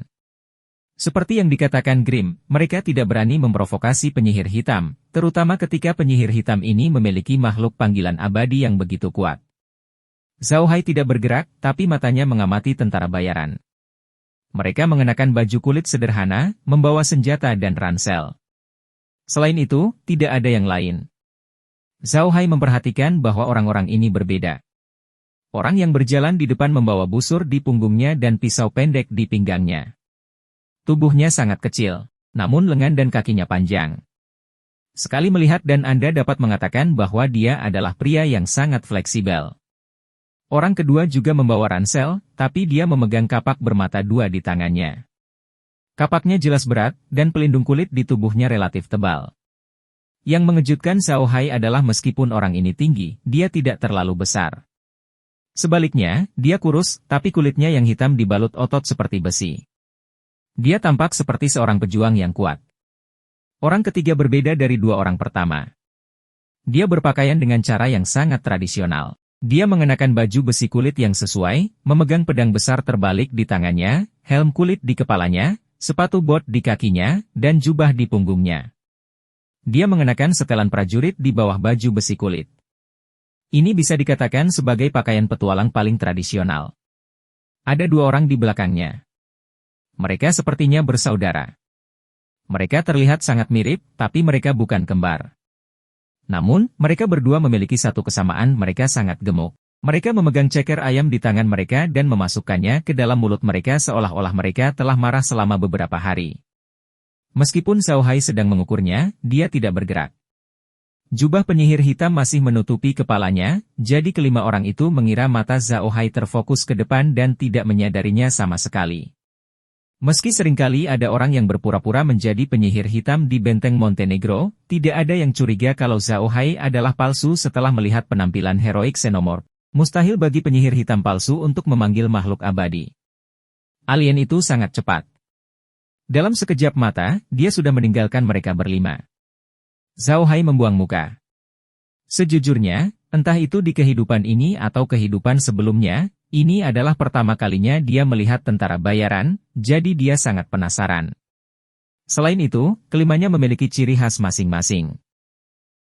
Seperti yang dikatakan Grim, mereka tidak berani memprovokasi penyihir hitam, terutama ketika penyihir hitam ini memiliki makhluk panggilan abadi yang begitu kuat. Zhao Hai tidak bergerak, tapi matanya mengamati tentara bayaran. Mereka mengenakan baju kulit sederhana, membawa senjata dan ransel. Selain itu, tidak ada yang lain. Zhao Hai memperhatikan bahwa orang-orang ini berbeda. Orang yang berjalan di depan membawa busur di punggungnya dan pisau pendek di pinggangnya. Tubuhnya sangat kecil, namun lengan dan kakinya panjang. Sekali melihat dan Anda dapat mengatakan bahwa dia adalah pria yang sangat fleksibel. Orang kedua juga membawa ransel, tapi dia memegang kapak bermata dua di tangannya. Kapaknya jelas berat, dan pelindung kulit di tubuhnya relatif tebal. Yang mengejutkan Zhao Hai adalah meskipun orang ini tinggi, dia tidak terlalu besar. Sebaliknya, dia kurus, tapi kulitnya yang hitam dibalut otot seperti besi. Dia tampak seperti seorang pejuang yang kuat. Orang ketiga berbeda dari dua orang pertama. Dia berpakaian dengan cara yang sangat tradisional. Dia mengenakan baju besi kulit yang sesuai, memegang pedang besar terbalik di tangannya, helm kulit di kepalanya, sepatu bot di kakinya, dan jubah di punggungnya. Dia mengenakan setelan prajurit di bawah baju besi kulit. Ini bisa dikatakan sebagai pakaian petualang paling tradisional. Ada dua orang di belakangnya. Mereka sepertinya bersaudara. Mereka terlihat sangat mirip, tapi mereka bukan kembar. Namun, mereka berdua memiliki satu kesamaan, mereka sangat gemuk. Mereka memegang ceker ayam di tangan mereka dan memasukkannya ke dalam mulut mereka seolah-olah mereka telah marah selama beberapa hari. Meskipun Zhao Hai sedang mengukurnya, dia tidak bergerak. Jubah penyihir hitam masih menutupi kepalanya, jadi kelima orang itu mengira mata Zhao Hai terfokus ke depan dan tidak menyadarinya sama sekali. Meski seringkali ada orang yang berpura-pura menjadi penyihir hitam di benteng Montenegro, tidak ada yang curiga kalau Zhao Hai adalah palsu setelah melihat penampilan heroik Xenomorph. Mustahil bagi penyihir hitam palsu untuk memanggil makhluk abadi. Alien itu sangat cepat. Dalam sekejap mata, dia sudah meninggalkan mereka berlima. Zhao Hai membuang muka. Sejujurnya, entah itu di kehidupan ini atau kehidupan sebelumnya, ini adalah pertama kalinya dia melihat tentara bayaran, jadi dia sangat penasaran. Selain itu, kelimanya memiliki ciri khas masing-masing.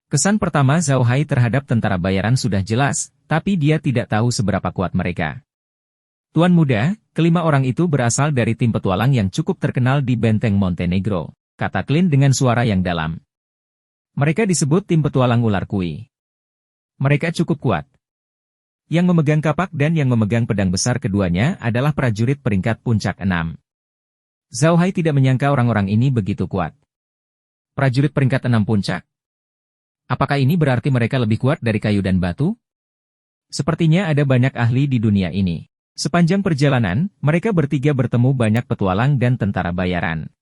Kesan pertama Zhao Hai terhadap tentara bayaran sudah jelas, tapi dia tidak tahu seberapa kuat mereka. Tuan muda, kelima orang itu berasal dari tim petualang yang cukup terkenal di benteng Montenegro, kata Clint dengan suara yang dalam. Mereka disebut tim petualang ular kui. Mereka cukup kuat. Yang memegang kapak dan yang memegang pedang besar keduanya adalah prajurit peringkat puncak 6. Zhao Hai tidak menyangka orang-orang ini begitu kuat. Prajurit peringkat 6 puncak? Apakah ini berarti mereka lebih kuat dari kayu dan batu? Sepertinya ada banyak ahli di dunia ini. Sepanjang perjalanan, mereka bertiga bertemu banyak petualang dan tentara bayaran.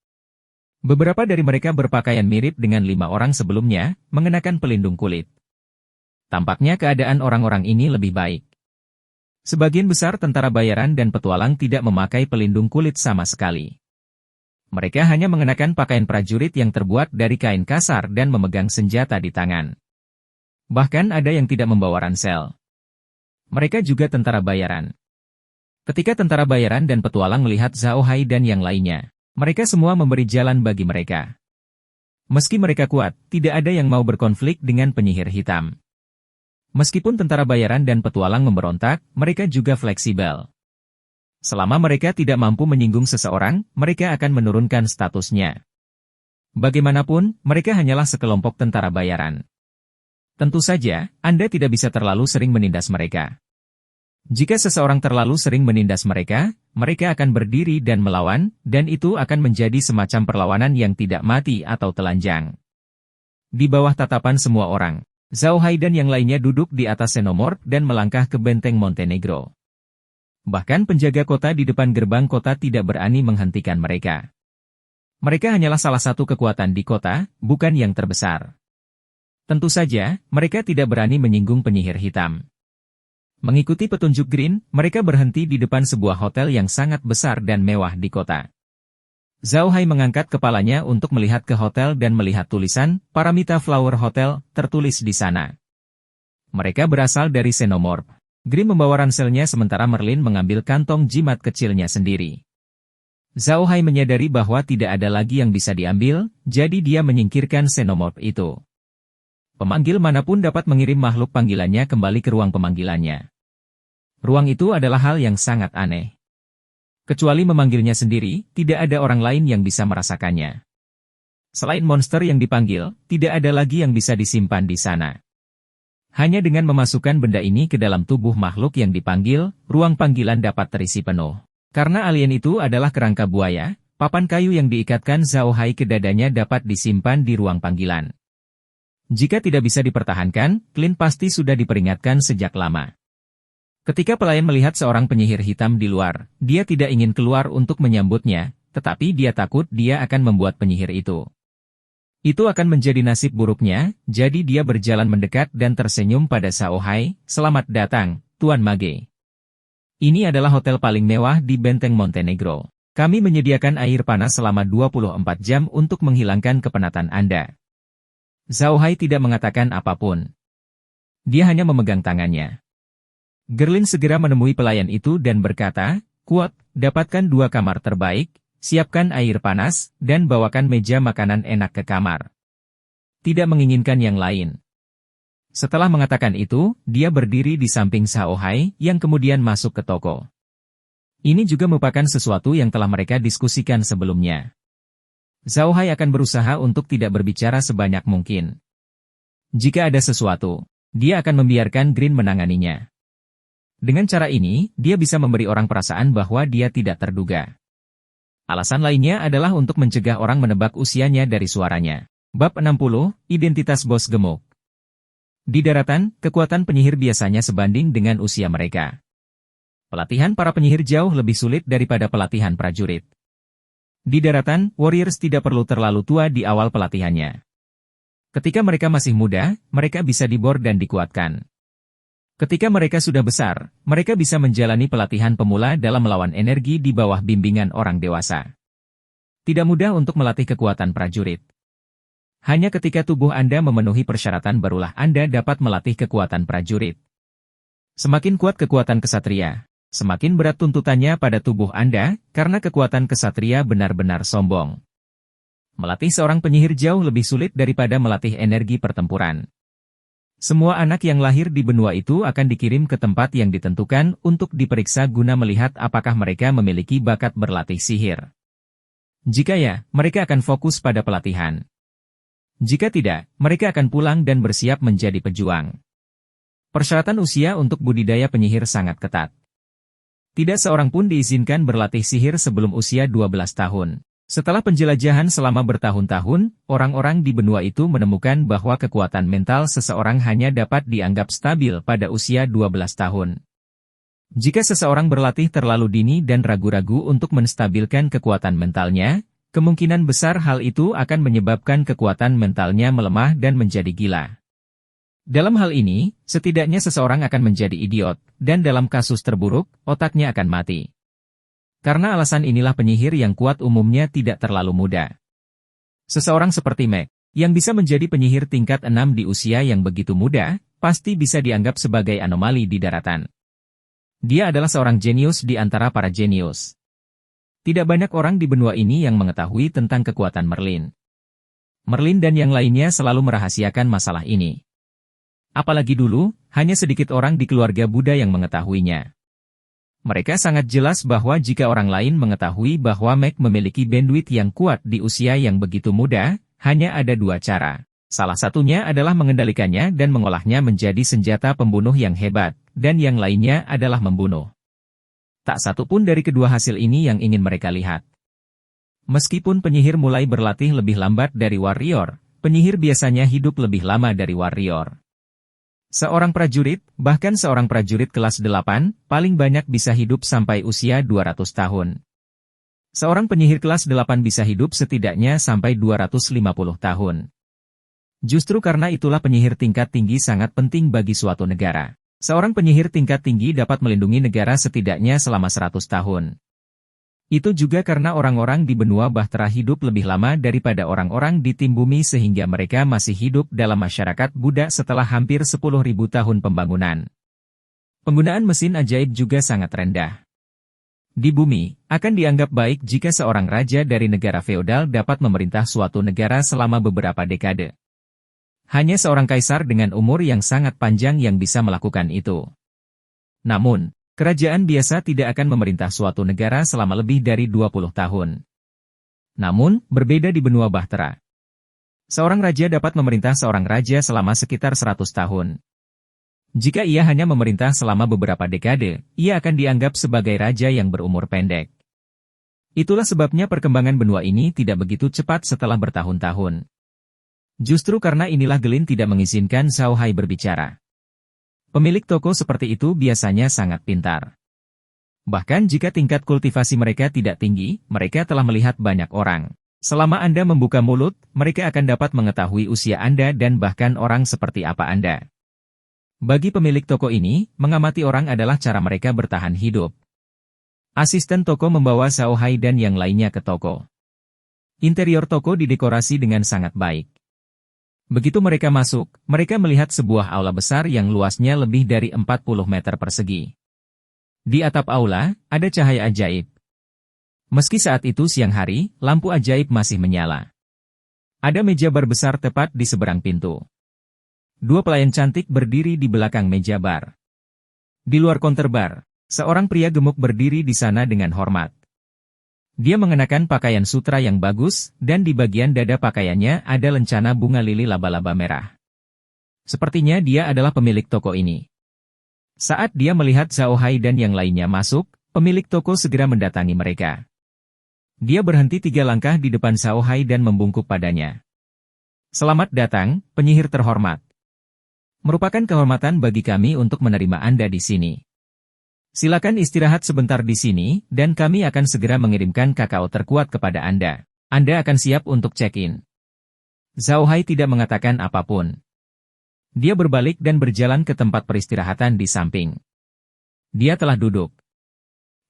Beberapa dari mereka berpakaian mirip dengan 5 orang sebelumnya, mengenakan pelindung kulit. Tampaknya keadaan orang-orang ini lebih baik. Sebagian besar tentara bayaran dan petualang tidak memakai pelindung kulit sama sekali. Mereka hanya mengenakan pakaian prajurit yang terbuat dari kain kasar dan memegang senjata di tangan. Bahkan ada yang tidak membawa ransel. Mereka juga tentara bayaran. Ketika tentara bayaran dan petualang melihat Zhao Hai dan yang lainnya, mereka semua memberi jalan bagi mereka. Meski mereka kuat, tidak ada yang mau berkonflik dengan penyihir hitam. Meskipun tentara bayaran dan petualang memberontak, mereka juga fleksibel. Selama mereka tidak mampu menyinggung seseorang, mereka akan menurunkan statusnya. Bagaimanapun, mereka hanyalah sekelompok tentara bayaran. Tentu saja, Anda tidak bisa terlalu sering menindas mereka. Jika seseorang terlalu sering menindas mereka, mereka akan berdiri dan melawan, dan itu akan menjadi semacam perlawanan yang tidak mati atau telanjang. Di bawah tatapan semua orang, Zhao Hai dan yang lainnya duduk di atas Xenomorph dan melangkah ke benteng Montenegro. Bahkan penjaga kota di depan gerbang kota tidak berani menghentikan mereka. Mereka hanyalah salah satu kekuatan di kota, bukan yang terbesar. Tentu saja, mereka tidak berani menyinggung penyihir hitam. Mengikuti petunjuk Green, mereka berhenti di depan sebuah hotel yang sangat besar dan mewah di kota. Zhao Hai mengangkat kepalanya untuk melihat ke hotel dan melihat tulisan, Paramita Flower Hotel, tertulis di sana. Mereka berasal dari Xenomorph. Green membawa ranselnya sementara Merlin mengambil kantong jimat kecilnya sendiri. Zhao Hai menyadari bahwa tidak ada lagi yang bisa diambil, jadi dia menyingkirkan Xenomorph itu. Pemanggil manapun dapat mengirim makhluk panggilannya kembali ke ruang pemanggilannya. Ruang itu adalah hal yang sangat aneh. Kecuali memanggilnya sendiri, tidak ada orang lain yang bisa merasakannya. Selain monster yang dipanggil, tidak ada lagi yang bisa disimpan di sana. Hanya dengan memasukkan benda ini ke dalam tubuh makhluk yang dipanggil, ruang panggilan dapat terisi penuh. Karena alien itu adalah kerangka buaya, papan kayu yang diikatkan Zhao Hai ke dadanya dapat disimpan di ruang panggilan. Jika tidak bisa dipertahankan, Clint pasti sudah diperingatkan sejak lama. Ketika pelayan melihat seorang penyihir hitam di luar, dia tidak ingin keluar untuk menyambutnya, tetapi dia takut dia akan membuat penyihir itu. Itu akan menjadi nasib buruknya, jadi dia berjalan mendekat dan tersenyum pada Zhao Hai. Selamat datang, Tuan Mage. Ini adalah hotel paling mewah di Benteng Montenegro. Kami menyediakan air panas selama 24 jam untuk menghilangkan kepenatan Anda. Zhao Hai tidak mengatakan apapun. Dia hanya memegang tangannya. Gerlin segera menemui pelayan itu dan berkata, "Kuat, dapatkan 2 kamar terbaik. Siapkan air panas, dan bawakan meja makanan enak ke kamar." Tidak menginginkan yang lain. Setelah mengatakan itu, dia berdiri di samping Zhao Hai, yang kemudian masuk ke toko. Ini juga merupakan sesuatu yang telah mereka diskusikan sebelumnya. Zhao Hai akan berusaha untuk tidak berbicara sebanyak mungkin. Jika ada sesuatu, dia akan membiarkan Green menanganinya. Dengan cara ini, dia bisa memberi orang perasaan bahwa dia tidak terduga. Alasan lainnya adalah untuk mencegah orang menebak usianya dari suaranya. Bab 60, Identitas Bos Gemuk. Di daratan, kekuatan penyihir biasanya sebanding dengan usia mereka. Pelatihan para penyihir jauh lebih sulit daripada pelatihan prajurit. Di daratan, warriors tidak perlu terlalu tua di awal pelatihannya. Ketika mereka masih muda, mereka bisa dibor dan dikuatkan. Ketika mereka sudah besar, mereka bisa menjalani pelatihan pemula dalam melawan energi di bawah bimbingan orang dewasa. Tidak mudah untuk melatih kekuatan prajurit. Hanya ketika tubuh Anda memenuhi persyaratan barulah Anda dapat melatih kekuatan prajurit. Semakin kuat kekuatan kesatria, semakin berat tuntutannya pada tubuh Anda, karena kekuatan kesatria benar-benar sombong. Melatih seorang penyihir jauh lebih sulit daripada melatih energi pertempuran. Semua anak yang lahir di benua itu akan dikirim ke tempat yang ditentukan untuk diperiksa guna melihat apakah mereka memiliki bakat berlatih sihir. Jika ya, mereka akan fokus pada pelatihan. Jika tidak, mereka akan pulang dan bersiap menjadi pejuang. Persyaratan usia untuk budidaya penyihir sangat ketat. Tidak seorang pun diizinkan berlatih sihir sebelum usia 12 tahun. Setelah penjelajahan selama bertahun-tahun, orang-orang di benua itu menemukan bahwa kekuatan mental seseorang hanya dapat dianggap stabil pada usia 12 tahun. Jika seseorang berlatih terlalu dini dan ragu-ragu untuk menstabilkan kekuatan mentalnya, kemungkinan besar hal itu akan menyebabkan kekuatan mentalnya melemah dan menjadi gila. Dalam hal ini, setidaknya seseorang akan menjadi idiot, dan dalam kasus terburuk, otaknya akan mati. Karena alasan inilah penyihir yang kuat umumnya tidak terlalu muda. Seseorang seperti Meg, yang bisa menjadi penyihir tingkat 6 di usia yang begitu muda, pasti bisa dianggap sebagai anomali di daratan. Dia adalah seorang jenius di antara para jenius. Tidak banyak orang di benua ini yang mengetahui tentang kekuatan Merlin. Merlin dan yang lainnya selalu merahasiakan masalah ini. Apalagi dulu, hanya sedikit orang di keluarga Buddha yang mengetahuinya. Mereka sangat jelas bahwa jika orang lain mengetahui bahwa Meg memiliki bandwidth yang kuat di usia yang begitu muda, hanya ada 2 cara. Salah satunya adalah mengendalikannya dan mengolahnya menjadi senjata pembunuh yang hebat, dan yang lainnya adalah membunuh. Tak satu pun dari kedua hasil ini yang ingin mereka lihat. Meskipun penyihir mulai berlatih lebih lambat dari warrior, penyihir biasanya hidup lebih lama dari warrior. Seorang prajurit, bahkan seorang prajurit kelas 8, paling banyak bisa hidup sampai usia 200 tahun. Seorang penyihir kelas 8 bisa hidup setidaknya sampai 250 tahun. Justru karena itulah penyihir tingkat tinggi sangat penting bagi suatu negara. Seorang penyihir tingkat tinggi dapat melindungi negara setidaknya selama 100 tahun. Itu juga karena orang-orang di benua Bahtera hidup lebih lama daripada orang-orang di tim bumi sehingga mereka masih hidup dalam masyarakat Buddha setelah hampir 10.000 tahun pembangunan. Penggunaan mesin ajaib juga sangat rendah. Di bumi, akan dianggap baik jika seorang raja dari negara feodal dapat memerintah suatu negara selama beberapa dekade. Hanya seorang kaisar dengan umur yang sangat panjang yang bisa melakukan itu. Namun, kerajaan biasa tidak akan memerintah suatu negara selama lebih dari 20 tahun. Namun, berbeda di benua Bahtera. Seorang raja dapat memerintah seorang raja selama sekitar 100 tahun. Jika ia hanya memerintah selama beberapa dekade, ia akan dianggap sebagai raja yang berumur pendek. Itulah sebabnya perkembangan benua ini tidak begitu cepat setelah bertahun-tahun. Justru karena inilah Gelin tidak mengizinkan Zhao Hai berbicara. Pemilik toko seperti itu biasanya sangat pintar. Bahkan jika tingkat kultivasi mereka tidak tinggi, mereka telah melihat banyak orang. Selama Anda membuka mulut, mereka akan dapat mengetahui usia Anda dan bahkan orang seperti apa Anda. Bagi pemilik toko ini, mengamati orang adalah cara mereka bertahan hidup. Asisten toko membawa Zhao Hai dan yang lainnya ke toko. Interior toko didekorasi dengan sangat baik. Begitu mereka masuk, mereka melihat sebuah aula besar yang luasnya lebih dari 40 meter persegi. Di atap aula, ada cahaya ajaib. Meski saat itu siang hari, lampu ajaib masih menyala. Ada meja bar besar tepat di seberang pintu. Dua pelayan cantik berdiri di belakang meja bar. Di luar konter bar, seorang pria gemuk berdiri di sana dengan hormat. Dia mengenakan pakaian sutra yang bagus, dan di bagian dada pakaiannya ada lencana bunga lili laba-laba merah. Sepertinya dia adalah pemilik toko ini. Saat dia melihat Zhao Hai dan yang lainnya masuk, pemilik toko segera mendatangi mereka. Dia berhenti 3 langkah di depan Zhao Hai dan membungkuk padanya. Selamat datang, penyihir terhormat. Merupakan kehormatan bagi kami untuk menerima Anda di sini. Silakan istirahat sebentar di sini, dan kami akan segera mengirimkan kakao terkuat kepada Anda. Anda akan siap untuk check-in. Zhao Hai tidak mengatakan apapun. Dia berbalik dan berjalan ke tempat peristirahatan di samping. Dia telah duduk.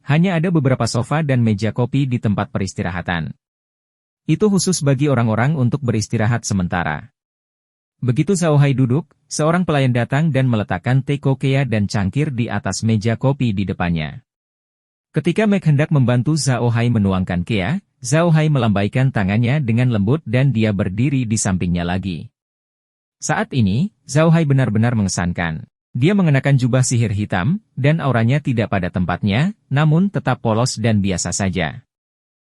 Hanya ada beberapa sofa dan meja kopi di tempat peristirahatan. Itu khusus bagi orang-orang untuk beristirahat sementara. Begitu Zhao Hai duduk, seorang pelayan datang dan meletakkan teh kokea dan cangkir di atas meja kopi di depannya. Ketika Meg hendak membantu Zhao Hai menuangkan kea, Zhao Hai melambaikan tangannya dengan lembut dan dia berdiri di sampingnya lagi. Saat ini, Zhao Hai benar-benar mengesankan. Dia mengenakan jubah sihir hitam, dan auranya tidak pada tempatnya, namun tetap polos dan biasa saja.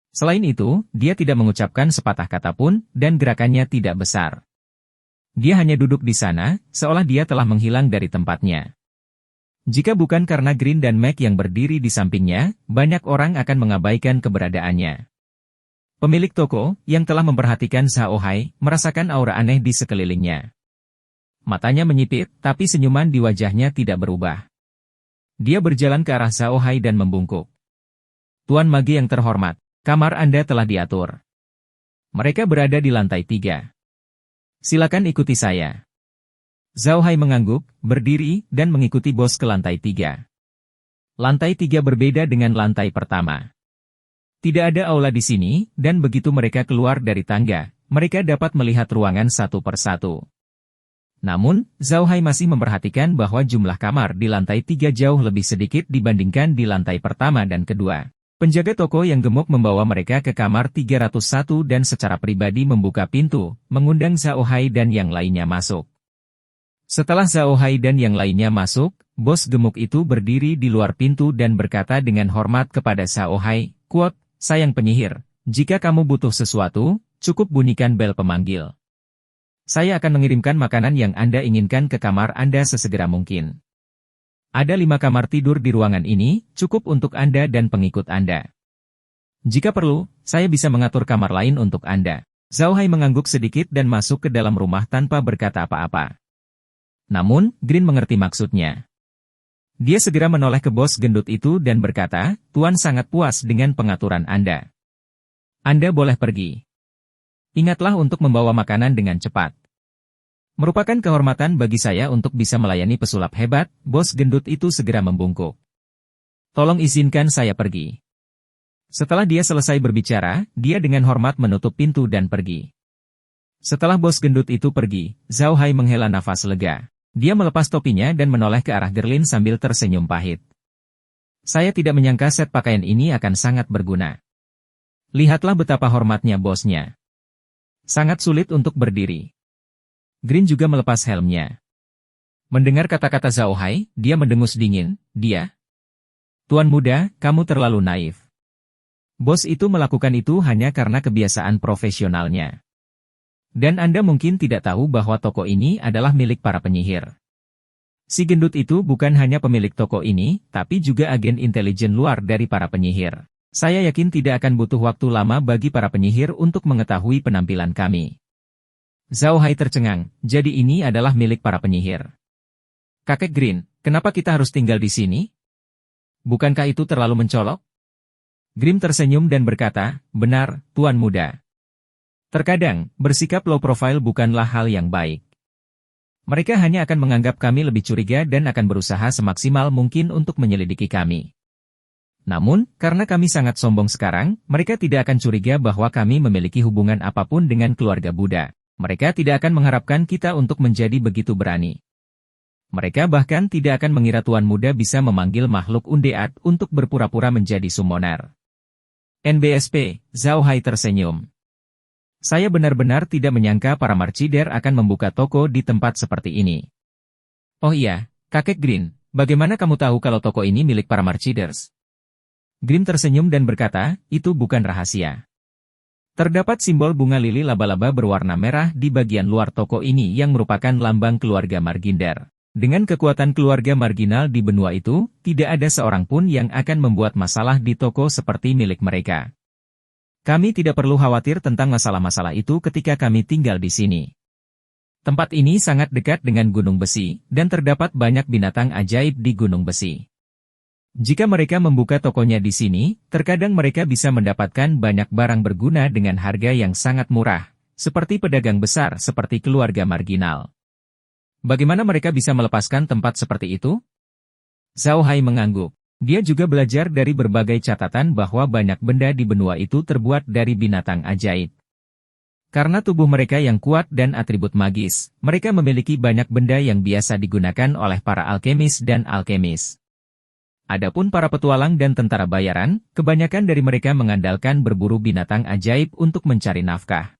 Selain itu, dia tidak mengucapkan sepatah kata pun, dan gerakannya tidak besar. Dia hanya duduk di sana, seolah dia telah menghilang dari tempatnya. Jika bukan karena Green dan Meg yang berdiri di sampingnya, banyak orang akan mengabaikan keberadaannya. Pemilik toko, yang telah memperhatikan Zhao Hai, merasakan aura aneh di sekelilingnya. Matanya menyipit, tapi senyuman di wajahnya tidak berubah. Dia berjalan ke arah Zhao Hai dan membungkuk. Tuan Mage yang terhormat, kamar Anda telah diatur. Mereka berada di lantai 3. Silakan ikuti saya. Zhao Hai mengangguk, berdiri, dan mengikuti bos ke lantai 3. Lantai 3 berbeda dengan lantai pertama. Tidak ada aula di sini, dan begitu mereka keluar dari tangga, mereka dapat melihat ruangan satu persatu. Namun, Zhao Hai masih memperhatikan bahwa jumlah kamar di lantai 3 jauh lebih sedikit dibandingkan di lantai pertama dan kedua. Penjaga toko yang gemuk membawa mereka ke kamar 301 dan secara pribadi membuka pintu, mengundang Zhao Hai dan yang lainnya masuk. Setelah Zhao Hai dan yang lainnya masuk, bos gemuk itu berdiri di luar pintu dan berkata dengan hormat kepada Zhao Hai, "Quote, sayang penyihir, jika kamu butuh sesuatu, cukup bunyikan bel pemanggil. Saya akan mengirimkan makanan yang Anda inginkan ke kamar Anda sesegera mungkin. Ada 5 kamar tidur di ruangan ini, cukup untuk Anda dan pengikut Anda. Jika perlu, saya bisa mengatur kamar lain untuk Anda." Zhao Hai mengangguk sedikit dan masuk ke dalam rumah tanpa berkata apa-apa. Namun, Green mengerti maksudnya. Dia segera menoleh ke bos gendut itu dan berkata, "Tuan sangat puas dengan pengaturan Anda. Anda boleh pergi. Ingatlah untuk membawa makanan dengan cepat." Merupakan kehormatan bagi saya untuk bisa melayani pesulap hebat, bos gendut itu segera membungkuk. "Tolong izinkan saya pergi." Setelah dia selesai berbicara, dia dengan hormat menutup pintu dan pergi. Setelah bos gendut itu pergi, Zhao Hai menghela nafas lega. Dia melepas topinya dan menoleh ke arah Gerlin sambil tersenyum pahit. "Saya tidak menyangka set pakaian ini akan sangat berguna. Lihatlah betapa hormatnya bosnya. Sangat sulit untuk berdiri." Green juga melepas helmnya. Mendengar kata-kata Zhao Hai, dia mendengus dingin. Tuan muda, kamu terlalu naif. Bos itu melakukan itu hanya karena kebiasaan profesionalnya. Dan Anda mungkin tidak tahu bahwa toko ini adalah milik para penyihir. Si gendut itu bukan hanya pemilik toko ini, tapi juga agen intelijen luar dari para penyihir. Saya yakin tidak akan butuh waktu lama bagi para penyihir untuk mengetahui penampilan kami. Zhao Hai tercengang, jadi ini adalah milik para penyihir. Kakek Green, kenapa kita harus tinggal di sini? Bukankah itu terlalu mencolok? Grim tersenyum dan berkata, benar, Tuan Muda. Terkadang, bersikap low profile bukanlah hal yang baik. Mereka hanya akan menganggap kami lebih curiga dan akan berusaha semaksimal mungkin untuk menyelidiki kami. Namun, karena kami sangat sombong sekarang, mereka tidak akan curiga bahwa kami memiliki hubungan apapun dengan keluarga Buddha. Mereka tidak akan mengharapkan kita untuk menjadi begitu berani. Mereka bahkan tidak akan mengira Tuan Muda bisa memanggil makhluk undead untuk berpura-pura menjadi summoner. NBSP, Zhao Hai tersenyum. Saya benar-benar tidak menyangka para marchider akan membuka toko di tempat seperti ini. Oh iya, Kakek Green, bagaimana kamu tahu kalau toko ini milik para marchiders? Grim tersenyum dan berkata, itu bukan rahasia. Terdapat simbol bunga lili laba-laba berwarna merah di bagian luar toko ini yang merupakan lambang keluarga Marginder. Dengan kekuatan keluarga marginal di benua itu, tidak ada seorang pun yang akan membuat masalah di toko seperti milik mereka. Kami tidak perlu khawatir tentang masalah-masalah itu ketika kami tinggal di sini. Tempat ini sangat dekat dengan Gunung Besi, dan terdapat banyak binatang ajaib di Gunung Besi. Jika mereka membuka tokonya di sini, terkadang mereka bisa mendapatkan banyak barang berguna dengan harga yang sangat murah, seperti pedagang besar seperti keluarga marginal. Bagaimana mereka bisa melepaskan tempat seperti itu? Zhao Hai mengangguk. Dia juga belajar dari berbagai catatan bahwa banyak benda di benua itu terbuat dari binatang ajaib. Karena tubuh mereka yang kuat dan atribut magis, mereka memiliki banyak benda yang biasa digunakan oleh para alkemis dan alkemis. Adapun para petualang dan tentara bayaran, kebanyakan dari mereka mengandalkan berburu binatang ajaib untuk mencari nafkah.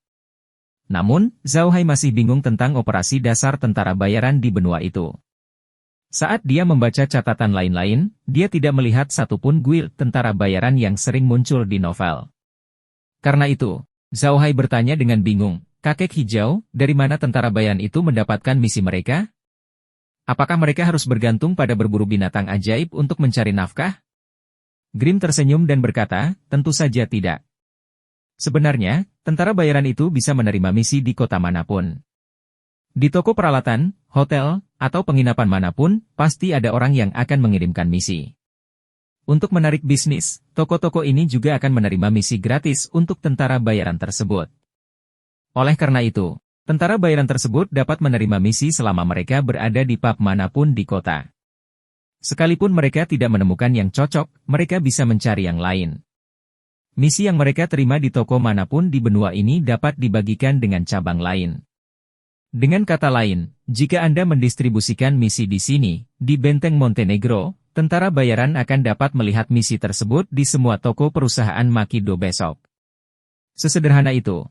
Namun, Zhao Hai masih bingung tentang operasi dasar tentara bayaran di benua itu. Saat dia membaca catatan lain-lain, dia tidak melihat satupun guild tentara bayaran yang sering muncul di novel. Karena itu, Zhao Hai bertanya dengan bingung, Kakek Hijau, dari mana tentara bayaran itu mendapatkan misi mereka? Apakah mereka harus bergantung pada berburu binatang ajaib untuk mencari nafkah? Grim tersenyum dan berkata, tentu saja tidak. Sebenarnya, tentara bayaran itu bisa menerima misi di kota manapun. Di toko peralatan, hotel, atau penginapan manapun, pasti ada orang yang akan mengirimkan misi. Untuk menarik bisnis, toko-toko ini juga akan menerima misi gratis untuk tentara bayaran tersebut. Oleh karena itu, tentara bayaran tersebut dapat menerima misi selama mereka berada di pub manapun di kota. Sekalipun mereka tidak menemukan yang cocok, mereka bisa mencari yang lain. Misi yang mereka terima di toko manapun di benua ini dapat dibagikan dengan cabang lain. Dengan kata lain, jika Anda mendistribusikan misi di sini, di Benteng Montenegro, tentara bayaran akan dapat melihat misi tersebut di semua toko perusahaan Makido besok. Sesederhana itu.